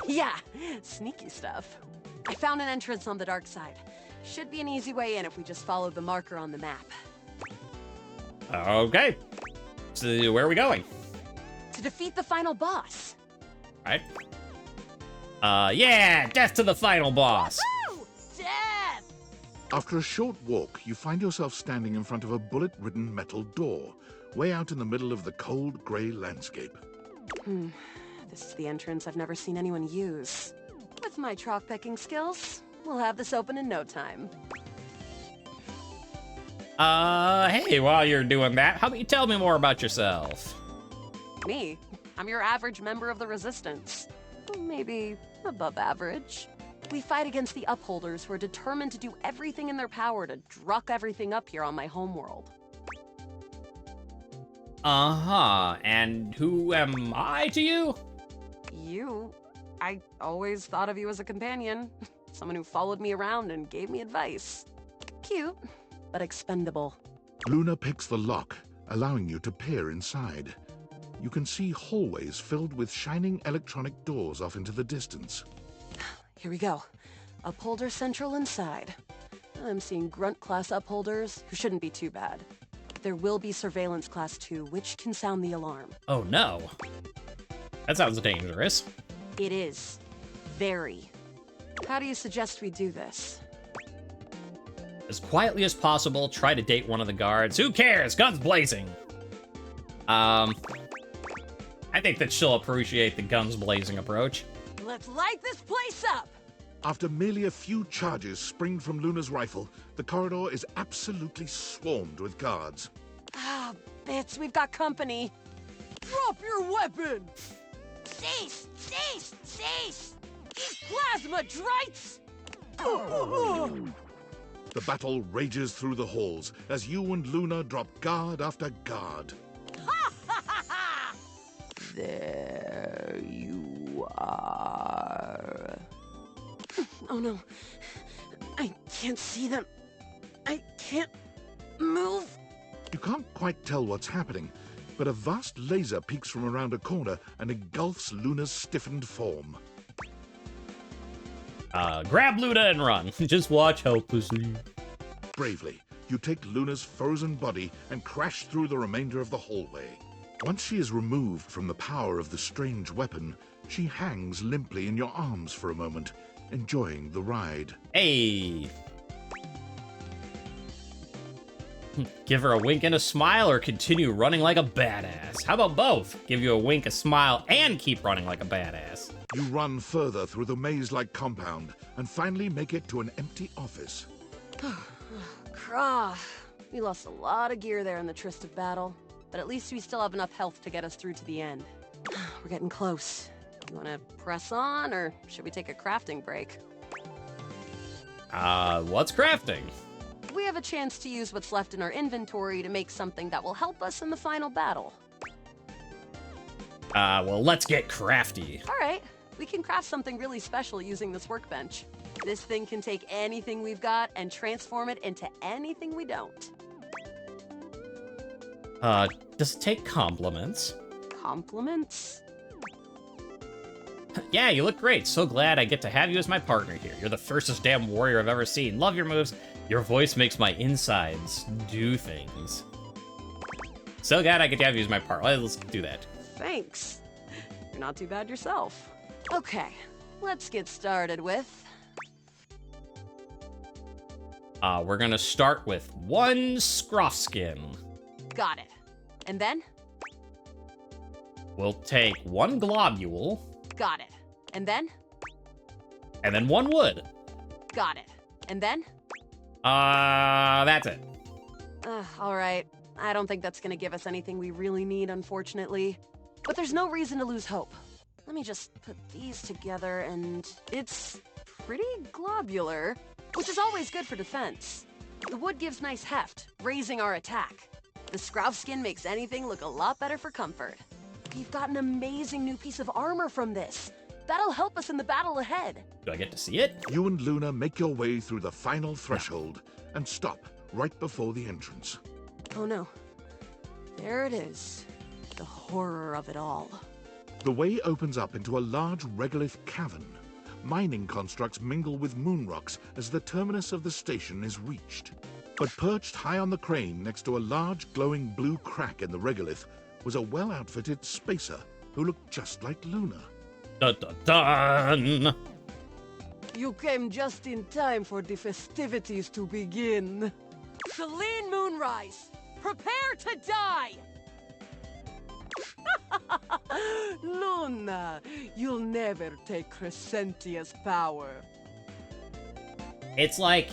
Yeah, sneaky stuff. I found an entrance on the dark side. Should be an easy way in if we just follow the marker on the map. Okay. So where are we going? To defeat the final boss. Right. Yeah, death to the final boss. Woo! Death! After a short walk, you find yourself standing in front of a bullet-ridden metal door, way out in the middle of the cold, grey landscape. This is the entrance I've never seen anyone use. With my chalk picking skills, we'll have this open in no time. Hey, while you're doing that, how about you tell me more about yourself? Me? I'm your average member of the Resistance. Maybe above average. We fight against the Upholders who are determined to do everything in their power to druck everything up here on my homeworld. Uh-huh, and who am I to you? You? I always thought of you as a companion. Someone who followed me around and gave me advice. Cute, but expendable. Luna picks the lock, allowing you to peer inside. You can see hallways filled with shining electronic doors off into the distance. Here we go. Upholder Central inside. I'm seeing Grunt class upholders, who shouldn't be too bad. There will be Surveillance class 2, which can sound the alarm. Oh no. That sounds dangerous. It is. Very. How do you suggest we do this? As quietly as possible, try to date one of the guards. Who cares? Guns blazing. I think that she'll appreciate the guns blazing approach. Let's light this place up! After merely a few charges springed from Luna's rifle, the corridor is absolutely swarmed with guards. Ah, bits, we've got company. Drop your weapon! Cease! Cease! Cease! These plasma drites! The battle rages through the halls as you and Luna drop guard after guard. There you are. Oh no. I can't see them. I can't move. You can't quite tell what's happening, but a vast laser peeks from around a corner and engulfs Luna's stiffened form. Grab Luna and run. Just watch helplessly. Bravely, you take Luna's frozen body and crash through the remainder of the hallway. Once she is removed from the power of the strange weapon, she hangs limply in your arms for a moment, enjoying the ride. Hey! Give her a wink and a smile, or continue running like a badass? How about both? Give you a wink, a smile, and keep running like a badass. You run further through the maze-like compound and finally make it to an empty office. Crah. We lost a lot of gear there in the tryst of battle, but at least we still have enough health to get us through to the end. We're getting close. You wanna press on, or should we take a crafting break? What's crafting? We have a chance to use what's left in our inventory to make something that will help us in the final battle. Well, let's get crafty. All right, we can craft something really special using this workbench. This thing can take anything we've got and transform it into anything we don't. Does it take compliments? Compliments? Yeah, you look great. So glad I get to have you as my partner here. You're the fiercest damn warrior I've ever seen. Love your moves. Your voice makes my insides do things. So glad I get to have you as my partner. Let's do that. Thanks. You're not too bad yourself. Okay, let's get started with... We're gonna start with one Scrouf skin. Got it. And then? We'll take 1 globule. Got it. And then? And then 1 wood. Got it. And then? That's it. All right. I don't think that's gonna give us anything we really need, unfortunately. But there's no reason to lose hope. Let me just put these together, and it's pretty globular, which is always good for defense. The wood gives nice heft, raising our attack. The Scrouf skin makes anything look a lot better for comfort. We've got an amazing new piece of armor from this. That'll help us in the battle ahead. Do I get to see it? You and Luna make your way through the final threshold and stop right before the entrance. Oh no. There it is. The horror of it all. The way opens up into a large regolith cavern. Mining constructs mingle with moon rocks as the terminus of the station is reached. But perched high on the crane next to a large glowing blue crack in the regolith was a well-outfitted spacer who looked just like Luna. Dun dun dun! You came just in time for the festivities to begin. Celine Moonrise, prepare to die! Luna, you'll never take Crescentia's power. It's like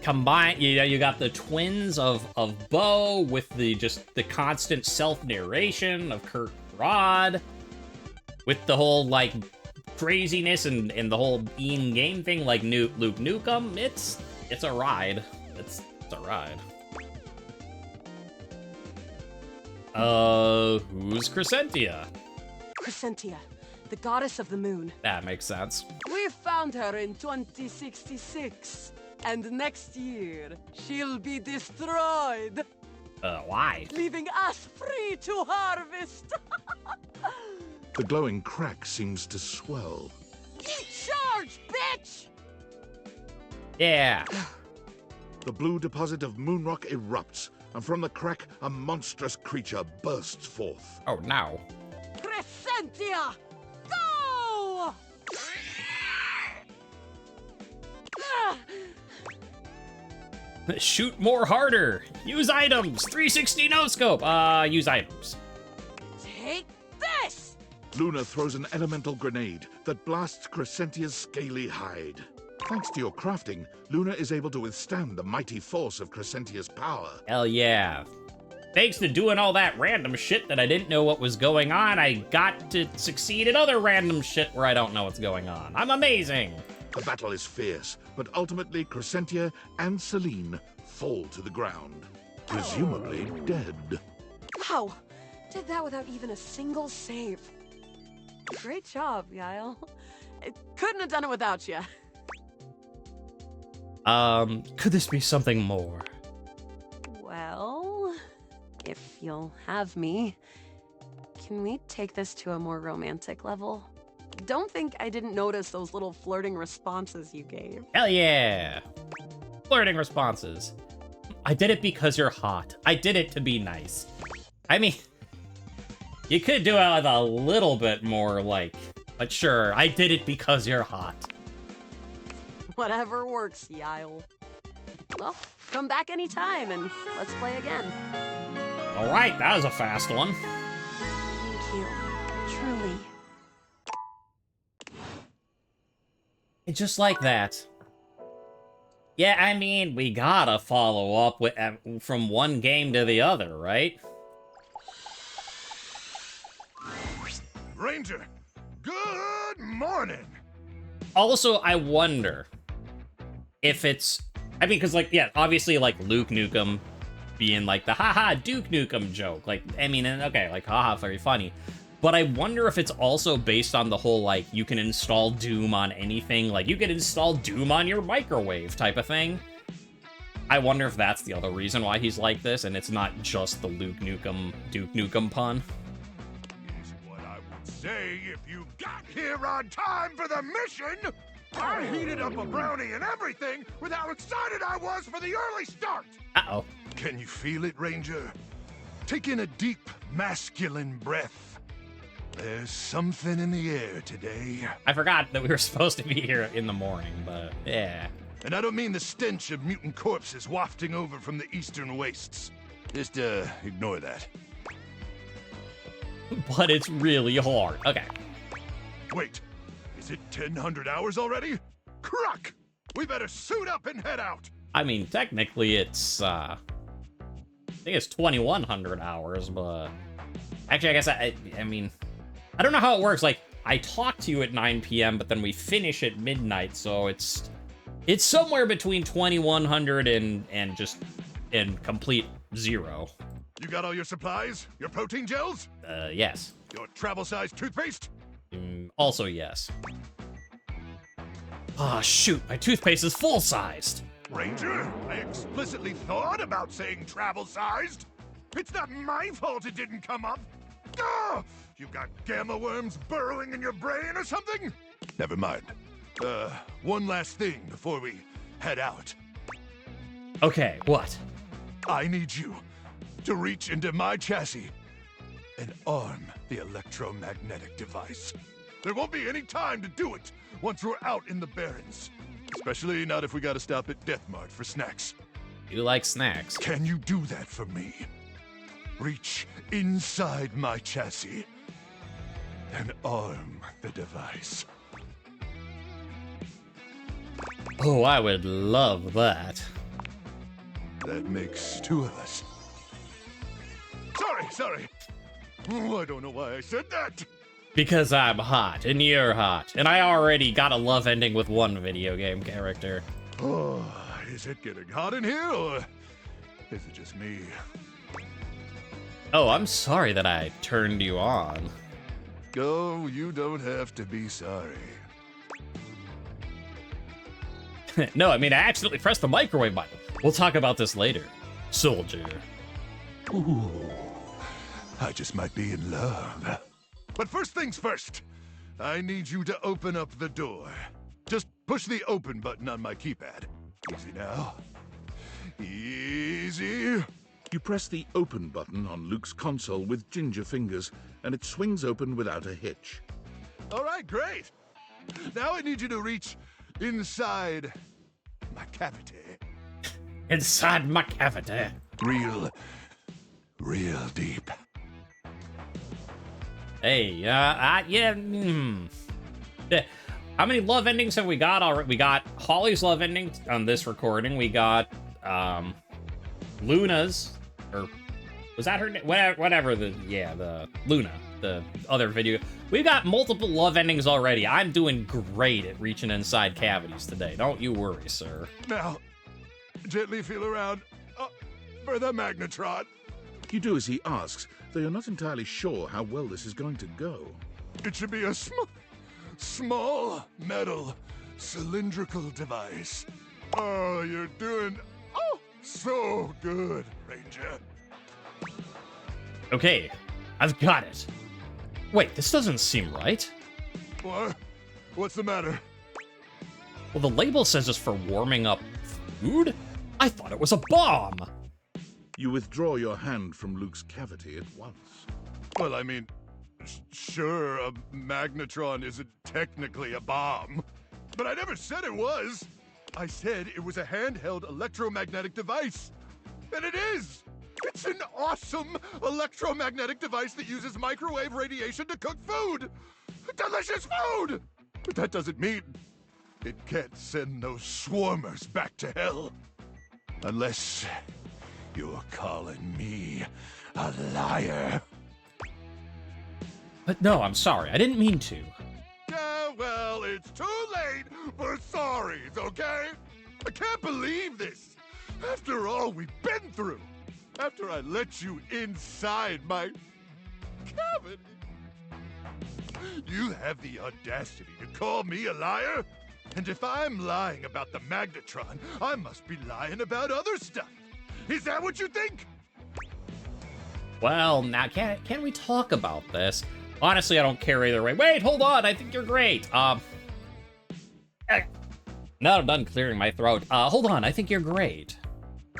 combine, you got the twins of Bo with the constant self-narration of Kurt Rod, with the whole like craziness and the whole Ian game thing like Luke Nukem. It's a ride. It's a ride. Who's Crescentia? Crescentia, the goddess of the moon. That makes sense. We found her in 2066, and next year, she'll be destroyed. Why? Leaving us free to harvest. The glowing crack seems to swell. Eat charge, bitch! Yeah. The blue deposit of moonrock erupts, and from the crack, a monstrous creature bursts forth. Oh, no. Crescentia! Go! Shoot more harder! Use items! 360 no-scope! Use items. Take this! Luna throws an elemental grenade that blasts Crescentia's scaly hide. Thanks to your crafting, Luna is able to withstand the mighty force of Crescentia's power. Hell yeah. Thanks to doing all that random shit that I didn't know what was going on, I got to succeed at other random shit where I don't know what's going on. I'm amazing! The battle is fierce, but ultimately Crescentia and Celine fall to the ground, presumably dead. Wow, did that without even a single save. Great job, Yael. I couldn't have done it without you. Could this be something more? Well, if you'll have me, can we take this to a more romantic level? Don't think I didn't notice those little flirting responses you gave. Hell yeah! Flirting responses. I did it because you're hot. I did it to be nice. I mean, you could do it with a little bit more, like, but sure, I did it because you're hot. Whatever works, Yael. Well, come back anytime and let's play again. Alright, that was a fast one. Thank you. Truly. And just like that. Yeah, I mean, we gotta follow up with from one game to the other, right? Ranger, good morning. Also, I wonder if it's... I mean, because, like, yeah, obviously, like, Luke Nukem being, like, the haha Duke Nukem joke. Like, I mean, okay, like, haha, very funny. But I wonder if it's also based on the whole, like, you can install Doom on anything. Like, you can install Doom on your microwave type of thing. I wonder if that's the other reason why he's like this, and it's not just the Luke Nukem, Duke Nukem pun. Here's what I would say if you got here on time for the mission. I heated up a brownie and everything with how excited I was for the early start. Uh-oh. Can you feel it, Ranger? Take in a deep, masculine breath. There's something in the air today. I forgot that we were supposed to be here in the morning, but yeah. And I don't mean the stench of mutant corpses wafting over from the eastern wastes. Just, ignore that. but it's really hard. Okay. Wait, is it 1,000 hours already? Cruck! We better suit up and head out. I mean, technically it's, I think it's 2,100 hours, but... Actually, I guess I mean... I don't know how it works. Like, I talk to you at 9 p.m., but then we finish at midnight, so it's somewhere between 2,100 and just... and complete zero. You got all your supplies? Your protein gels? Yes. Your travel-sized toothpaste? Also yes. Ah, shoot, my toothpaste is full-sized. Ranger, I explicitly thought about saying travel-sized. It's not my fault it didn't come up. Ugh! You got gamma worms burrowing in your brain or something? Never mind. One last thing before we head out. Okay, what? I need you to reach into my chassis and arm the electromagnetic device. There won't be any time to do it once we're out in the Barrens. Especially not if we gotta stop at Death Mart for snacks. You like snacks. Can you do that for me? Reach inside my chassis and arm the device. Oh, I would love that. That makes two of us. Sorry. Oh, I don't know why I said that. Because I'm hot, and you're hot, and I already got a love ending with one video game character. Oh, is it getting hot in here, or is it just me? Oh, I'm sorry that I turned you on. Oh, you don't have to be sorry. No, I mean, I accidentally pressed the microwave button. We'll talk about this later. Soldier. Ooh, I just might be in love. But first things first, I need you to open up the door. Just push the open button on my keypad. Easy now. Easy. You press the open button on Luke's console with ginger fingers, and it swings open without a hitch. All right, great. Now I need you to reach inside my cavity. Inside my cavity. Real deep. Hey, yeah. How many love endings have we got already? We got Holly's love ending on this recording. We got, Luna's, or was that her name? Whatever the Luna, the other video. We've got multiple love endings already. I'm doing great at reaching inside cavities today. Don't you worry, sir. Now, gently feel around for the magnetron. You do as he asks, though you're not entirely sure how well this is going to go. It should be a small metal cylindrical device. Oh, you're doing so good, Ranger. Okay, I've got it. Wait, this doesn't seem right. What? What's the matter? Well, the label says it's for warming up food? I thought it was a bomb. You withdraw your hand from Luke's cavity at once. Well, I mean, sure, a magnetron isn't technically a bomb, but I never said it was. I said it was a handheld electromagnetic device, and it is. It's an awesome electromagnetic device that uses microwave radiation to cook food. Delicious food! But that doesn't mean it can't send those swarmers back to hell. Unless you're calling me a liar. But no, I'm sorry. I didn't mean to. Yeah, well, it's too late for sorries, okay? I can't believe this. After all we've been through. After I let you inside my cavity. You have the audacity to call me a liar? And if I'm lying about the magnetron, I must be lying about other stuff. Is that what you think? Well, now, can we talk about this? Honestly, I don't care either way. Wait, hold on. I think you're great. Now I'm done clearing my throat. Hold on. I think you're great.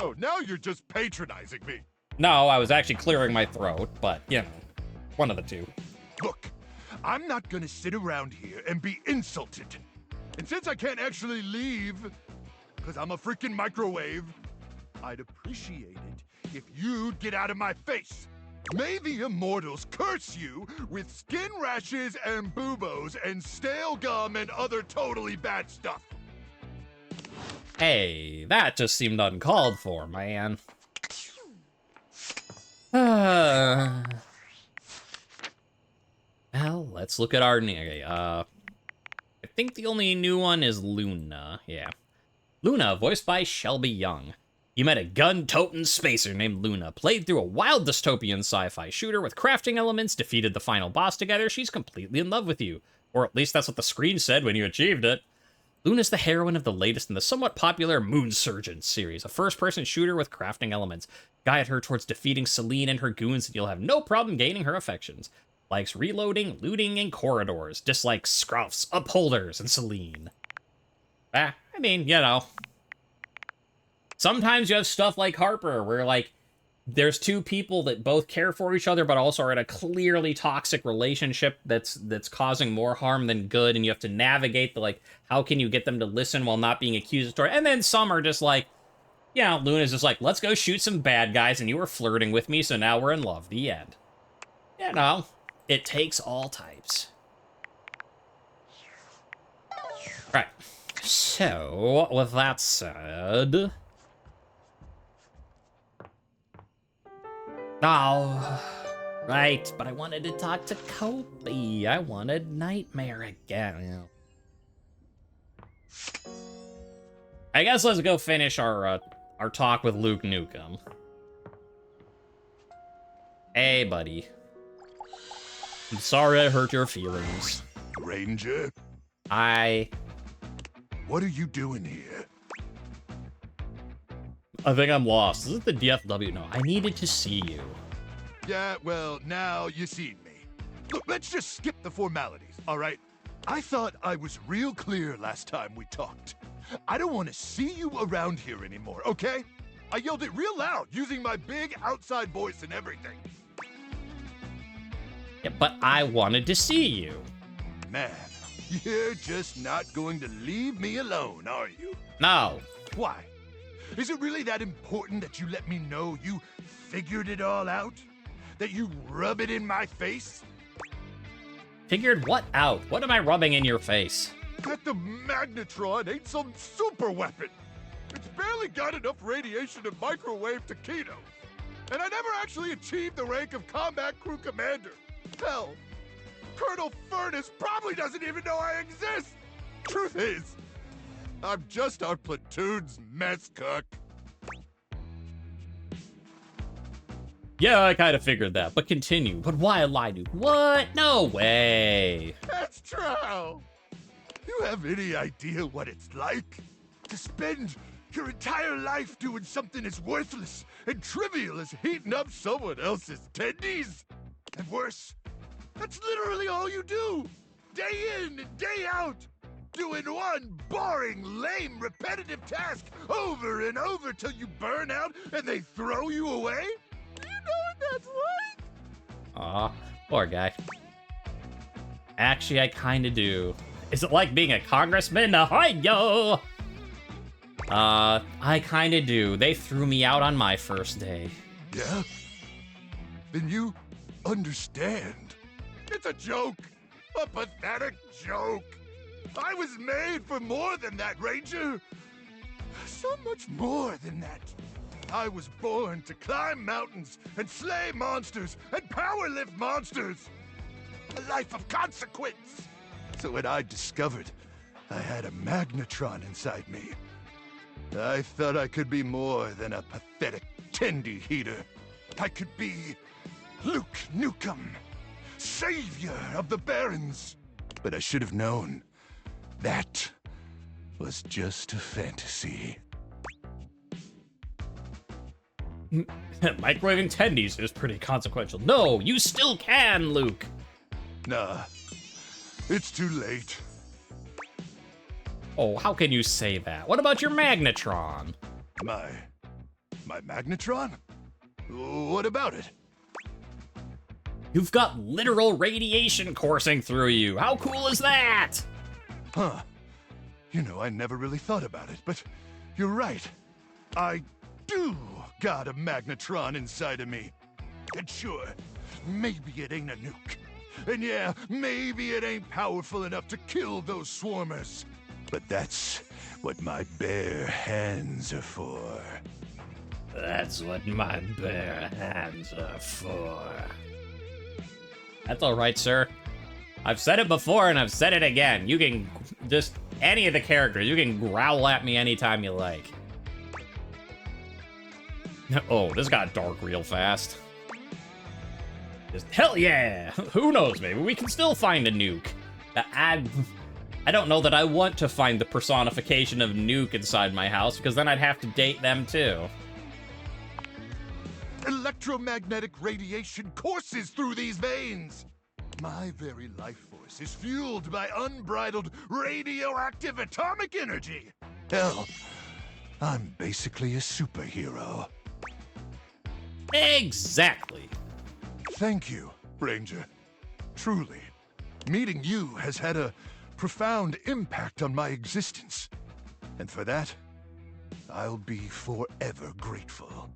Oh, now you're just patronizing me. No, I was actually clearing my throat, but, you know, one of the two. Look, I'm not gonna sit around here and be insulted. And since I can't actually leave, because I'm a freaking microwave, I'd appreciate it if you'd get out of my face. May the immortals curse you with skin rashes and buboes and stale gum and other totally bad stuff. Hey, that just seemed uncalled for, man. Well, let's look at our... Okay, I think the only new one is Luna. Yeah. Luna, voiced by Shelby Young. You met a gun-toting spacer named Luna, played through a wild dystopian sci-fi shooter with crafting elements, defeated the final boss together. She's completely in love with you. Or at least that's what the screen said when you achieved it. Luna's the heroine of the latest in the somewhat popular Moonsurgent series, a first-person shooter with crafting elements. Guide her towards defeating Celine and her goons, and you'll have no problem gaining her affections. Likes reloading, looting, and corridors. Dislikes Scroufs, upholders, and Celine. I mean, you know. Sometimes you have stuff like Harper, where, like, there's two people that both care for each other, but also are in a clearly toxic relationship that's causing more harm than good, and you have to navigate the, like, how can you get them to listen while not being accusatory? And then some are just like, you know, Luna's just like, let's go shoot some bad guys, and you were flirting with me, so now we're in love. The end. You know, it takes all types. Right. So, with that said... Oh, right, but I wanted to talk to Kobe. I wanted Nightmare again. I guess let's go finish our talk with Luke Nukem. Hey, buddy. I'm sorry I hurt your feelings. Ranger? What are you doing here? I think I'm lost. Is it the DFW? No, I needed to see you. Yeah, well, now you seen me. Look, let's just skip the formalities, all right? I thought I was real clear last time we talked. I don't want to see you around here anymore, okay? I yelled it real loud, using my big outside voice and everything. Yeah, but I wanted to see you. Man, you're just not going to leave me alone, are you? No. Why? Is it really that important that you let me know you figured it all out? That you rub it in my face? Figured what out? What am I rubbing in your face? That the magnetron ain't some super weapon. It's barely got enough radiation to microwave taquitos. And I never actually achieved the rank of combat crew commander. Hell, Colonel Furnace probably doesn't even know I exist. Truth is, I'm just our platoon's mess cook. Yeah, I kind of figured that, but continue. But why lie to? What? No way. That's true. You have any idea what it's like to spend your entire life doing something as worthless and trivial as heating up someone else's tendies? And worse, that's literally all you do, day in and day out. Doing one boring, lame, repetitive task over and over till you burn out and they throw you away? Do you know what that's like? Aw, poor guy. Actually, I kinda do. Is it like being a congressman? Ahoy, yo! I kinda do. They threw me out on my first day. Yeah? Then you understand. It's a joke. A pathetic joke. I was made for more than that, Ranger. So much more than that. I was born to climb mountains and slay monsters and power lift monsters. A life of consequence. So when I discovered I had a magnetron inside me, I thought I could be more than a pathetic tendy heater. I could be Luke Nukem, savior of the Barrens. But I should have known. That was just a fantasy. Microwaving tendies is pretty consequential. No, you still can, Luke. Nah, it's too late. Oh, how can you say that? What about your magnetron? My magnetron? What about it? You've got literal radiation coursing through you. How cool is that? Huh. You know, I never really thought about it, but you're right. I do got a magnetron inside of me. And sure, maybe it ain't a nuke. And yeah, maybe it ain't powerful enough to kill those swarmers. But that's what my bare hands are for. That's what my bare hands are for. That's all right, sir. I've said it before and I've said it again. You can just, any of the characters, you can growl at me anytime you like. Oh, this got dark real fast. Just, hell yeah! Who knows, maybe we can still find a nuke. I don't know that I want to find the personification of nuke inside my house, because then I'd have to date them too. Electromagnetic radiation courses through these veins. My very life force is fueled by unbridled radioactive atomic energy. Hell, I'm basically a superhero. Exactly. Thank you, Ranger. Truly, meeting you has had a profound impact on my existence. And for that, I'll be forever grateful.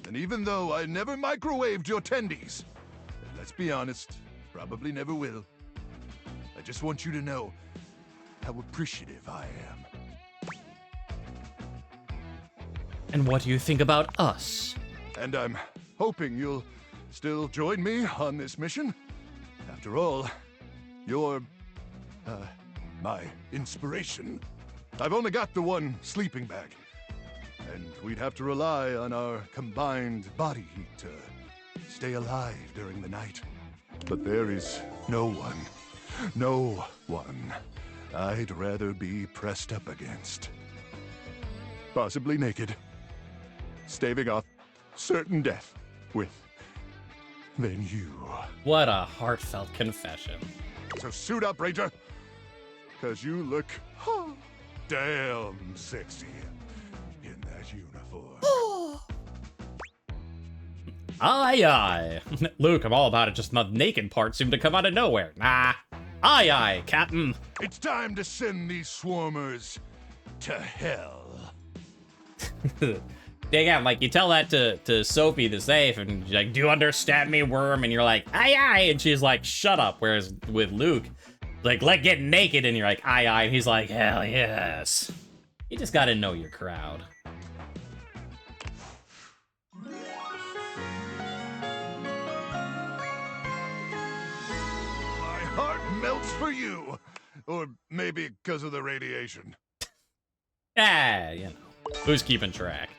And even though I never microwaved your tendies, and let's be honest, probably never will, I just want you to know how appreciative I am. And what do you think about us? And I'm hoping you'll still join me on this mission. After all, you're, my inspiration. I've only got the one sleeping bag, and we'd have to rely on our combined body heat to stay alive during the night. But there is no one I'd rather be pressed up against. Possibly naked, staving off certain death than you. What a heartfelt confession. So suit up, Ranger, because you look damn sexy in that uniform. Aye, aye. Luke, I'm all about it, just the naked part seemed to come out of nowhere. Nah. Aye, aye, Captain. It's time to send these swarmers to hell. Again, like, you tell that to Sophie the safe, and she's like, do you understand me, worm? And you're like, aye, aye, and she's like, shut up. Whereas with Luke, like, let get naked, and you're like, aye, aye, and he's like, hell yes. You just gotta know your crowd. My heart melts for you. Or maybe because of the radiation. Ah, you know. Who's keeping track?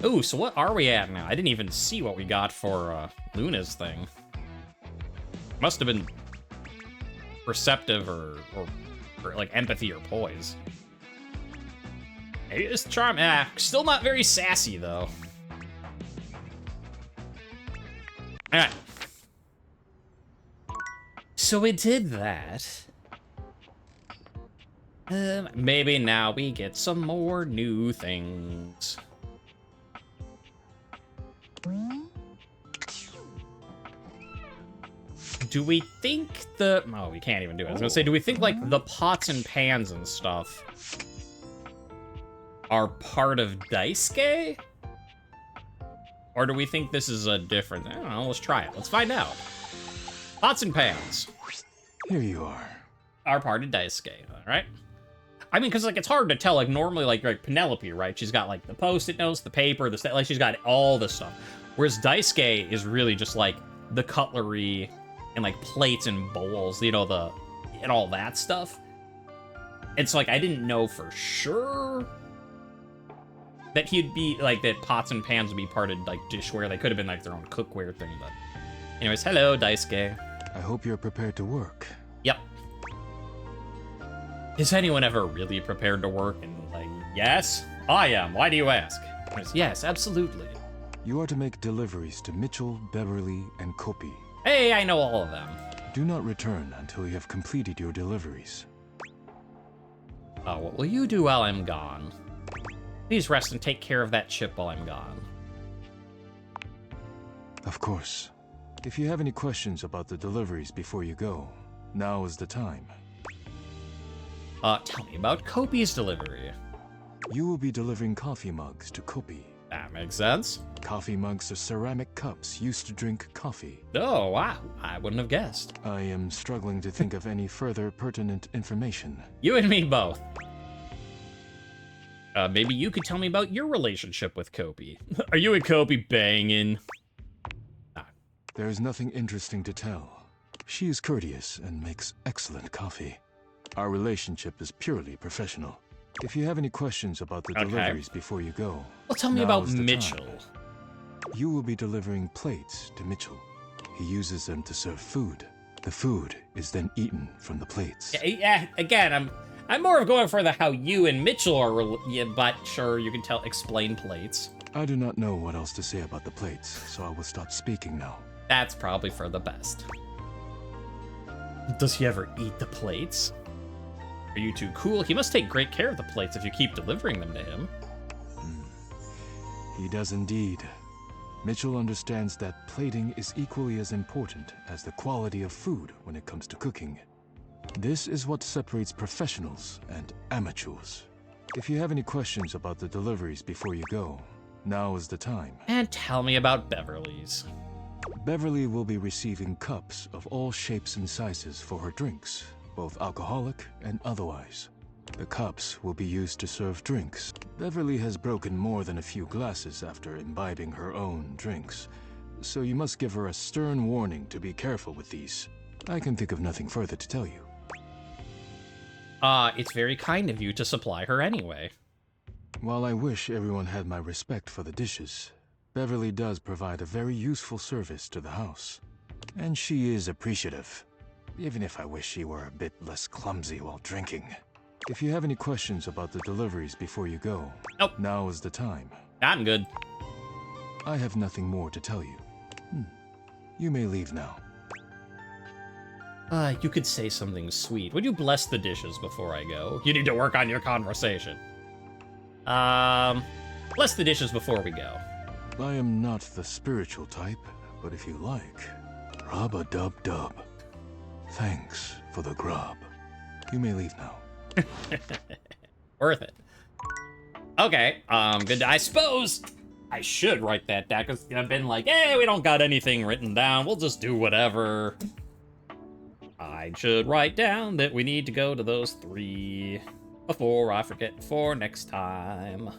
Ooh, so what are we at now? I didn't even see what we got for Luna's thing. Must have been perceptive or like empathy or poise. Maybe it's charm. Still not very sassy though. Alright. So we did that. Maybe now we get some more new things. Do we think the... Oh, we can't even do it. I was gonna say, do we think, like, the pots and pans and stuff are part of Daisuke? Or do we think this is a different... I don't know, let's try it. Let's find out. Pots and pans. Here you are. Are part of Daisuke, alright? I mean, because, like, it's hard to tell, like, normally, like Penelope, right? She's got, like, the Post-it notes, the paper, the... Like, she's got all the stuff. Whereas Daisuke is really just, like, the cutlery and, like, plates and bowls, you know, and all that stuff. It's like, I didn't know for sure that he'd be, like, that pots and pans would be part of, like, dishware. They could have been, like, their own cookware thing, but... Anyways, hello, Daisuke. I hope you're prepared to work. Yep. Is anyone ever really prepared to work? And, like, yes? I am. Why do you ask? Yes, absolutely. You are to make deliveries to Mitchell, Beverly, and Kopi. Hey, I know all of them. Do not return until you have completed your deliveries. Oh, what will you do while I'm gone? Please rest and take care of that chip while I'm gone. Of course. If you have any questions about the deliveries before you go, now is the time. Tell me about Kopi's delivery. You will be delivering coffee mugs to Kopi. That makes sense. Coffee mugs are ceramic cups used to drink coffee. Oh, wow. I wouldn't have guessed. I am struggling to think of any further pertinent information. You and me both. Maybe you could tell me about your relationship with Kopi. Are you and Kopi banging? There's nothing interesting to tell. She is courteous and makes excellent coffee. Our relationship is purely professional. If you have any questions about the deliveries before you go... Well, tell me about Mitchell. You will be delivering plates to Mitchell. He uses them to serve food. The food is then eaten from the plates. Yeah, again, I'm more of going for the how you and Mitchell are, but sure, you can explain plates. I do not know what else to say about the plates, so I will stop speaking now. That's probably for the best. Does he ever eat the plates? Are you too cool? He must take great care of the plates if you keep delivering them to him. He does indeed. Mitchell understands that plating is equally as important as the quality of food when it comes to cooking. This is what separates professionals and amateurs. If you have any questions about the deliveries before you go, now is the time. And tell me about Beverly's. Beverly will be receiving cups of all shapes and sizes for her drinks, both alcoholic and otherwise. The cups will be used to serve drinks. Beverly has broken more than a few glasses after imbibing her own drinks, so you must give her a stern warning to be careful with these. I can think of nothing further to tell you. It's very kind of you to supply her anyway. While I wish everyone had my respect for the dishes, Beverly does provide a very useful service to the house. And she is appreciative, even if I wish she were a bit less clumsy while drinking. If you have any questions about the deliveries before you go, now is the time. I'm good. I have nothing more to tell you. You may leave now. You could say something sweet. Would you bless the dishes before I go? You need to work on your conversation. Bless the dishes before we go. I am not the spiritual type, but if you like, rub-a-dub-dub. Thanks for the grub. You may leave now. Worth it. Okay, good. I suppose I should write that down, because I've been like, hey, we don't got anything written down. We'll just do whatever. I should write down that we need to go to those 3 before I forget for next time.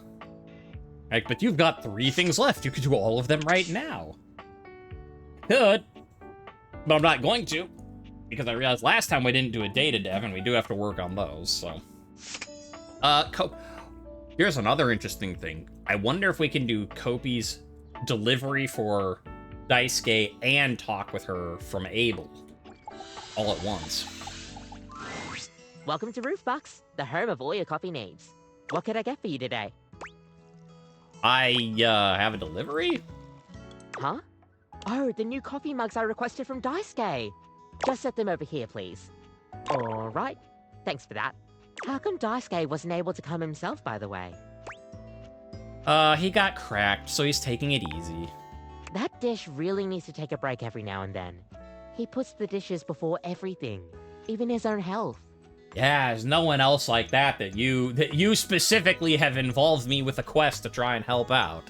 Right, but you've got 3 things left. You could do all of them right now. Could. But I'm not going to, because I realized last time we didn't do a data dev, and we do have to work on those, so. Here's another interesting thing. I wonder if we can do Kopi's delivery for Daisuke and talk with her from Abel all at once. Welcome to Roofbox, the home of all your coffee needs. What could I get for you today? I, have a delivery? Huh? Oh, the new coffee mugs I requested from Daisuke. Just set them over here, please. Alright, thanks for that. How come Daisuke wasn't able to come himself, by the way? He got cracked, so he's taking it easy. That dish really needs to take a break every now and then. He puts the dishes before everything, even his own health. Yeah, there's no one else like that you specifically have involved me with a quest to try and help out.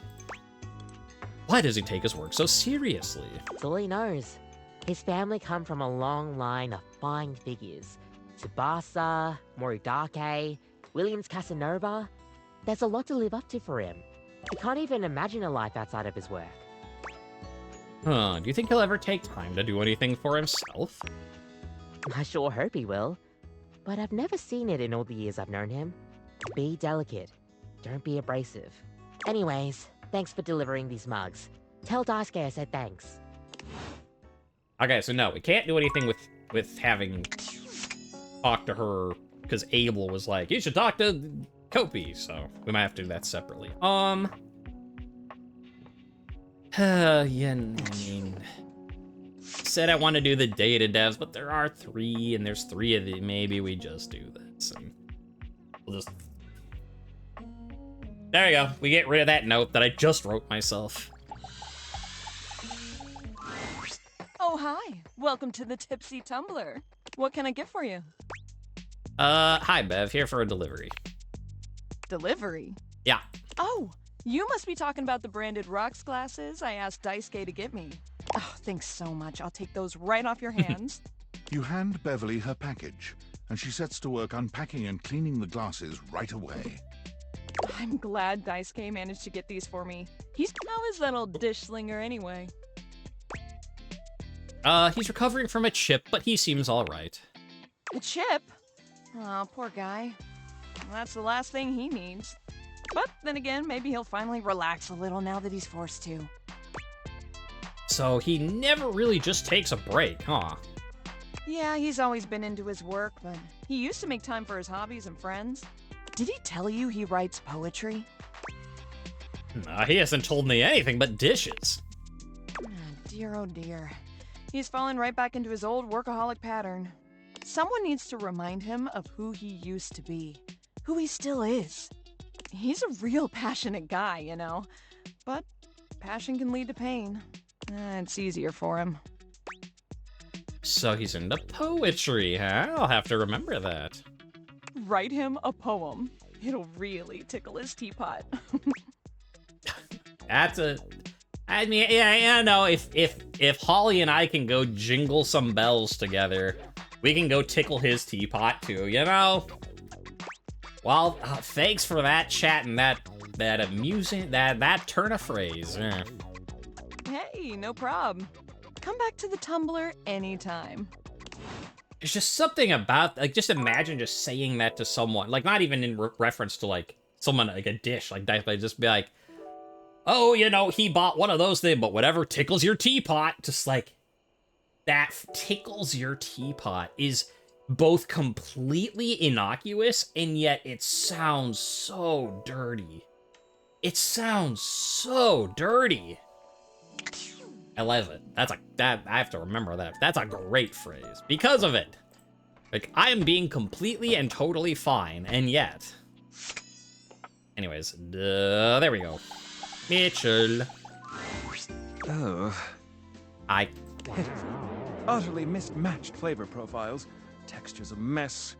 Why does he take his work so seriously? That's all he knows. His family come from a long line of fine figures. Tsubasa, Moridake, Williams Casanova. There's a lot to live up to for him. He can't even imagine a life outside of his work. Huh, do you think he'll ever take time to do anything for himself? I sure hope he will. But I've never seen it in all the years I've known him. Be delicate. Don't be abrasive. Anyways, thanks for delivering these mugs. Tell Daisuke I said thanks. Okay, so no, we can't do anything with having talked to her, because Abel was like, you should talk to Kopi, so we might have to do that separately. Yeah, I mean, said I want to do the data devs, but there are 3, and there's 3 of them. Maybe we just do this, and we'll just... There you go. We get rid of that note that I just wrote myself. Oh, hi. Welcome to the Tipsy Tumbler. What can I get for you? Hi, Bev. Here for a delivery. Delivery? Yeah. Oh, You must be talking about the branded rocks glasses I asked Daisuke to get me. Oh, thanks so much. I'll take those right off your hands. You hand Beverly her package, and she sets to work unpacking and cleaning the glasses right away. I'm glad Daisuke managed to get these for me. How is that old dish slinger anyway? He's recovering from a chip, but he seems alright. A chip? Oh, poor guy. Well, that's the last thing he needs. But then again, maybe he'll finally relax a little now that he's forced to. So he never really just takes a break, huh? Yeah, he's always been into his work, but he used to make time for his hobbies and friends. Did he tell you he writes poetry? He hasn't told me anything but dishes. Oh dear. He's fallen right back into his old workaholic pattern. Someone needs to remind him of who he used to be, who he still is. He's a real passionate guy, you know, but passion can lead to pain. It's easier for him. So he's into poetry, huh? I'll have to remember that. Write him a poem. It'll really tickle his teapot. I mean, yeah, no, if Holly and I can go jingle some bells together, we can go tickle his teapot too, you know? Well, thanks for that chat and that amusing, that turn of phrase. Hey, no prob. Come back to the Tumblr anytime. There's just something about, like, just imagine just saying that to someone, like, not even in reference to, like, someone, like, a dish, like that, but just be like, oh, you know, he bought one of those things, but whatever tickles your teapot, just like, that tickles your teapot is both completely innocuous, and yet it sounds so dirty. It sounds so dirty. I love it. I have to remember that. That's a great phrase. Because of it. Like, I am being completely and totally fine, and yet. Anyways, there we go. Mitchell. Oh. Utterly mismatched flavor profiles. Texture's a mess.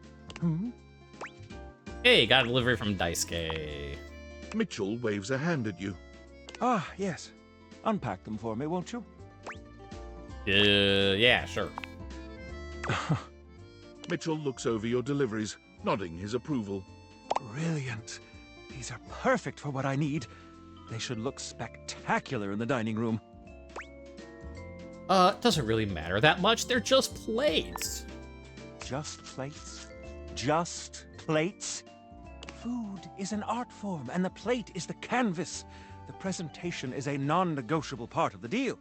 Hey, got a delivery from Daisuke. Mitchell waves a hand at you. Ah, yes. Unpack them for me, won't you? Yeah, sure. Mitchell looks over your deliveries, nodding his approval. Brilliant. These are perfect for what I need. They should look spectacular in the dining room. Doesn't really matter that much. They're just plates. Just plates? Just plates? Food is an art form, and the plate is the canvas. The presentation is a non-negotiable part of the deal.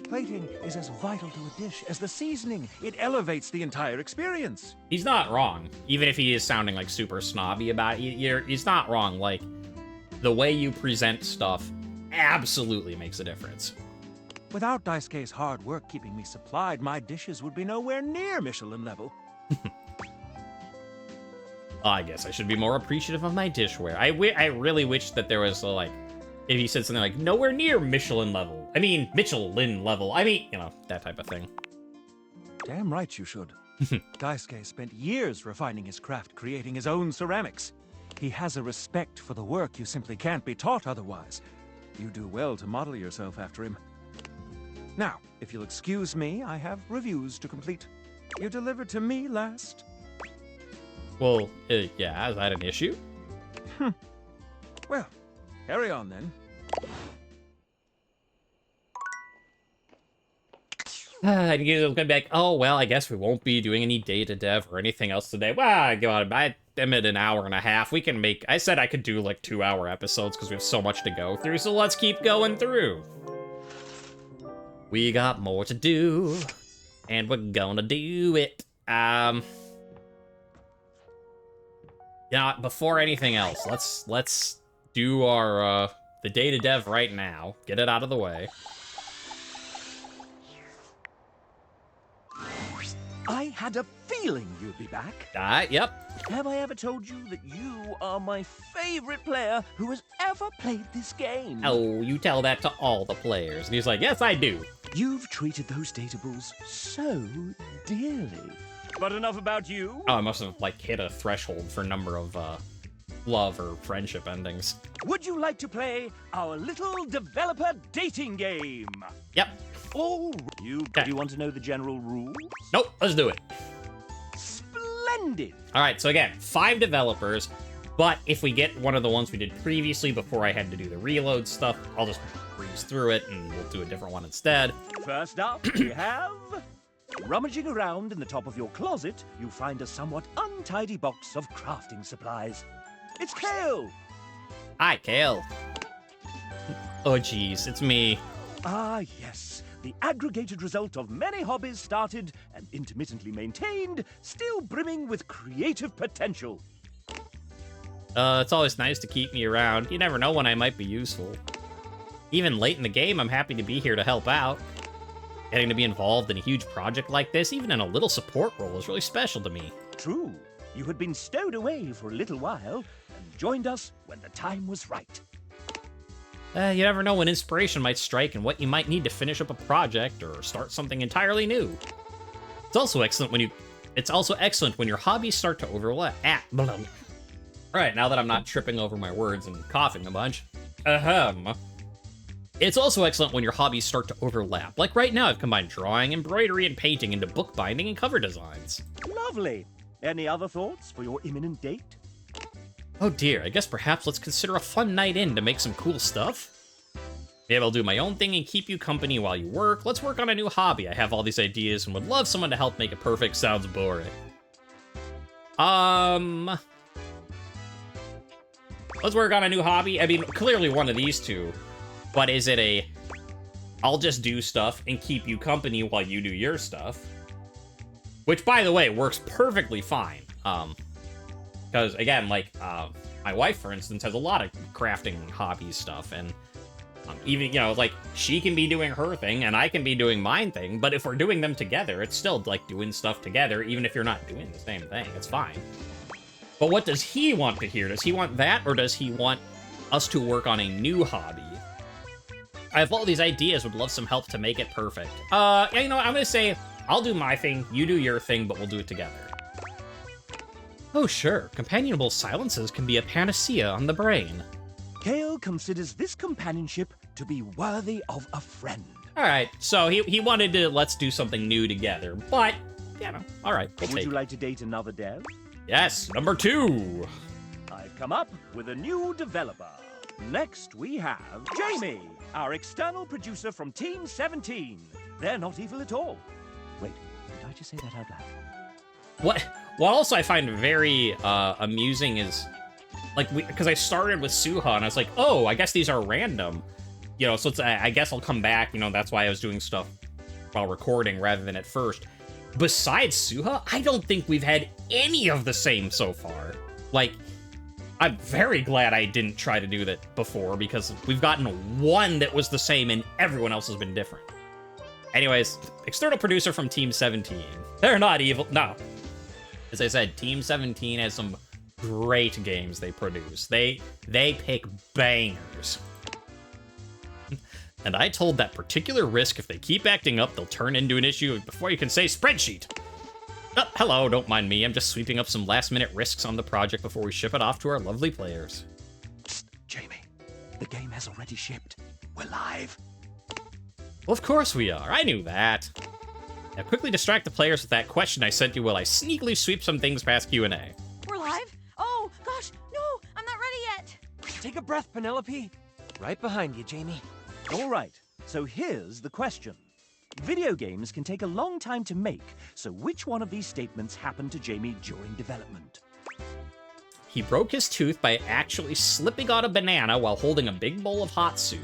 Plating is as vital to a dish as the seasoning. It elevates the entire experience. He's not wrong. Even if he is sounding like super snobby about it, he's not wrong. Like, the way you present stuff absolutely makes a difference. Without Daisuke's hard work keeping me supplied, my dishes would be nowhere near Michelin level. I guess I should be more appreciative of my dishware. I really wish that there was, like, if he said something like, nowhere near Michelin level. I mean, Michelin level. I mean, you know, that type of thing. Damn right you should. Daisuke spent years refining his craft, creating his own ceramics. He has a respect for the work you simply can't be taught otherwise. You do well to model yourself after him. Now, if you'll excuse me, I have reviews to complete. You delivered to me last. Well, yeah, is that an issue? Well, carry on then. And he'll come back, oh, well, I guess we won't be doing any data dev or anything else today. Well, I am at an hour and a half. We can make, I said I could do like 2-hour episodes because we have so much to go through, so let's keep going through. We got more to do, and we're gonna do it. Yeah, before anything else, let's do our, the data dev right now. Get it out of the way. I had a feeling you'd be back. Yep. Have I ever told you that you are my favorite player who has ever played this game? Oh, you tell that to all the players. And he's like, yes, I do. You've treated those data balls so dearly. But enough about you. Oh, I must have, like, hit a threshold for number of, love or friendship endings. Would you like to play our little developer dating game? Yep. Oh, you want to know the general rules? Nope, let's do it. Splendid. All right, so again, 5 developers, but if we get one of the ones we did previously before I had to do the reload stuff, I'll just breeze through it and we'll do a different one instead. First up, we have... Rummaging around in the top of your closet, you find a somewhat untidy box of crafting supplies. It's Kale! Hi, Kale. Oh, jeez, it's me. Ah, yes. The aggregated result of many hobbies started and intermittently maintained, still brimming with creative potential. It's always nice to keep me around. You never know when I might be useful. Even late in the game, I'm happy to be here to help out. Getting to be involved in a huge project like this, even in a little support role, is really special to me. True. You had been stowed away for a little while and joined us when the time was right. You never know when inspiration might strike and what you might need to finish up a project or start something entirely new. It's also excellent when your hobbies start to overlap. All right, now that I'm not tripping over my words and coughing a bunch. It's also excellent when your hobbies start to overlap. Like right now, I've combined drawing, embroidery, and painting into bookbinding and cover designs. Lovely. Any other thoughts for your imminent date? Oh dear, I guess perhaps let's consider a fun night in to make some cool stuff. Maybe I'll do my own thing and keep you company while you work. Let's work on a new hobby. I have all these ideas and would love someone to help make it perfect. Sounds boring. Let's work on a new hobby. I mean, clearly one of these two. But is it a, I'll just do stuff and keep you company while you do your stuff? Which, by the way, works perfectly fine. Because, again, like, my wife, for instance, has a lot of crafting hobbies stuff. And even, you know, like, she can be doing her thing and I can be doing mine thing. But if we're doing them together, it's still, like, doing stuff together, even if you're not doing the same thing. It's fine. But what does he want to hear? Does he want that, or does he want us to work on a new hobby? I have all these ideas, would love some help to make it perfect. Yeah, you know what, I'm gonna say, I'll do my thing, you do your thing, but we'll do it together. Oh sure, companionable silences can be a panacea on the brain. Kale considers this companionship to be worthy of a friend. Alright, so he wanted to let's do something new together, but, you know, alright, we'll Would take you it. like to date another dev? Yes, number 2! I've come up with a new developer. Next we have Jamie, our external producer from Team 17. They're not evil at all. Wait, did I just say that out loud? What also I find very amusing is, like, because I started with Suha and I was like, oh, I guess these are random. You know, so it's, I guess I'll come back, you know, that's why I was doing stuff while recording rather than at first. Besides Suha, I don't think we've had any of the same so far. Like, I'm very glad I didn't try to do that before, because we've gotten one that was the same and everyone else has been different. Anyways, external producer from Team 17. They're not evil. No. As I said, Team 17 has some great games they produce. They pick bangers. And I told that particular risk, if they keep acting up, they'll turn into an issue before you can say spreadsheet. Oh, hello, don't mind me. I'm just sweeping up some last-minute risks on the project before we ship it off to our lovely players. Psst, Jamie, the game has already shipped. We're live. Well, of course we are. I knew that. Now quickly distract the players with that question I sent you while I sneakily sweep some things past Q&A. We're live? Oh, gosh, no, I'm not ready yet. Take a breath, Penelope. Right behind you, Jamie. All right, so here's the question. Video games can take a long time to make, so which one of these statements happened to Jamie during development? He broke his tooth by actually slipping on a banana while holding a big bowl of hot soup.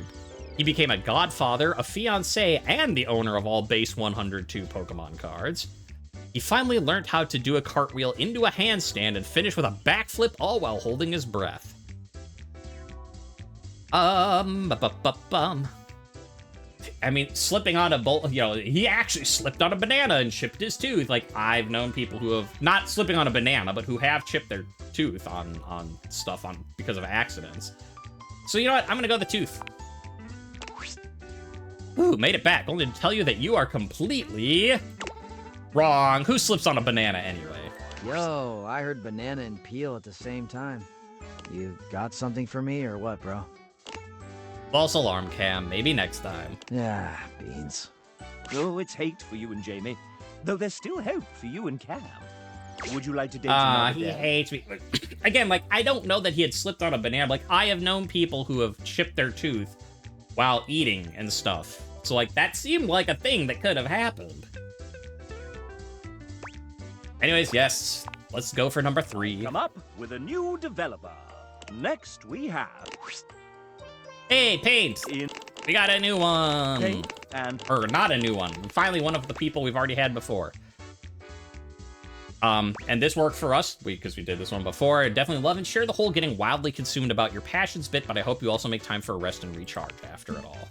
He became a godfather, a fiancé, and the owner of all base 102 Pokemon cards. He finally learned how to do a cartwheel into a handstand and finished with a backflip all while holding his breath. I mean, slipping on a bowl, you know, he actually slipped on a banana and chipped his tooth. Like, I've known people who have, not slipping on a banana, but who have chipped their tooth on stuff because of accidents. So, you know what? I'm gonna go the tooth. Ooh, made it back, only to tell you that you are completely wrong. Who slips on a banana anyway? Yo, I heard banana and peel at the same time. You got something for me or what, bro? False alarm cam, maybe next time. Yeah, beans. Oh, it's hate for you and Jamie. Though there's still hope for you and Cam. Would you like to date another He day? hates me. Again, like, I don't know that he had slipped on a banana. Like, I have known people who have chipped their tooth while eating and stuff. So, like, that seemed like a thing that could have happened. Anyways, yes, let's go for number 3. Come up with a new developer. Next we have... Hey, Paint! We got a new one! Paint and... Or, not a new one. Finally, one of the people we've already had before. And this worked for us, because we did this one before. I definitely love and share the whole getting wildly consumed about your passions bit, but I hope you also make time for rest and recharge after it all.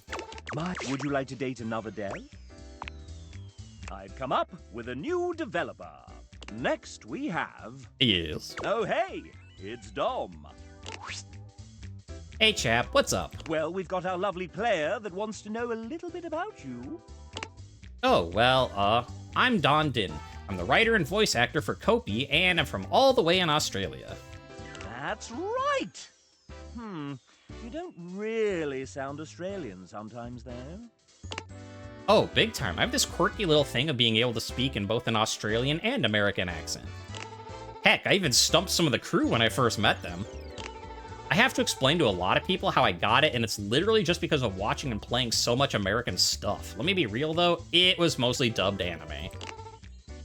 But would you like to date another dev? I've come up with a new developer. Next we have... Yes. Oh, hey! It's Dom. Hey, chap, what's up? Well, we've got our lovely player that wants to know a little bit about you. Oh, well, I'm Don Din. I'm the writer and voice actor for Kopi, and I'm from all the way in Australia. That's right! You don't really sound Australian sometimes, though. Oh, big time. I have this quirky little thing of being able to speak in both an Australian and American accent. Heck, I even stumped some of the crew when I first met them. I have to explain to a lot of people how I got it, and it's literally just because of watching and playing so much American stuff. Let me be real, though, it was mostly dubbed anime.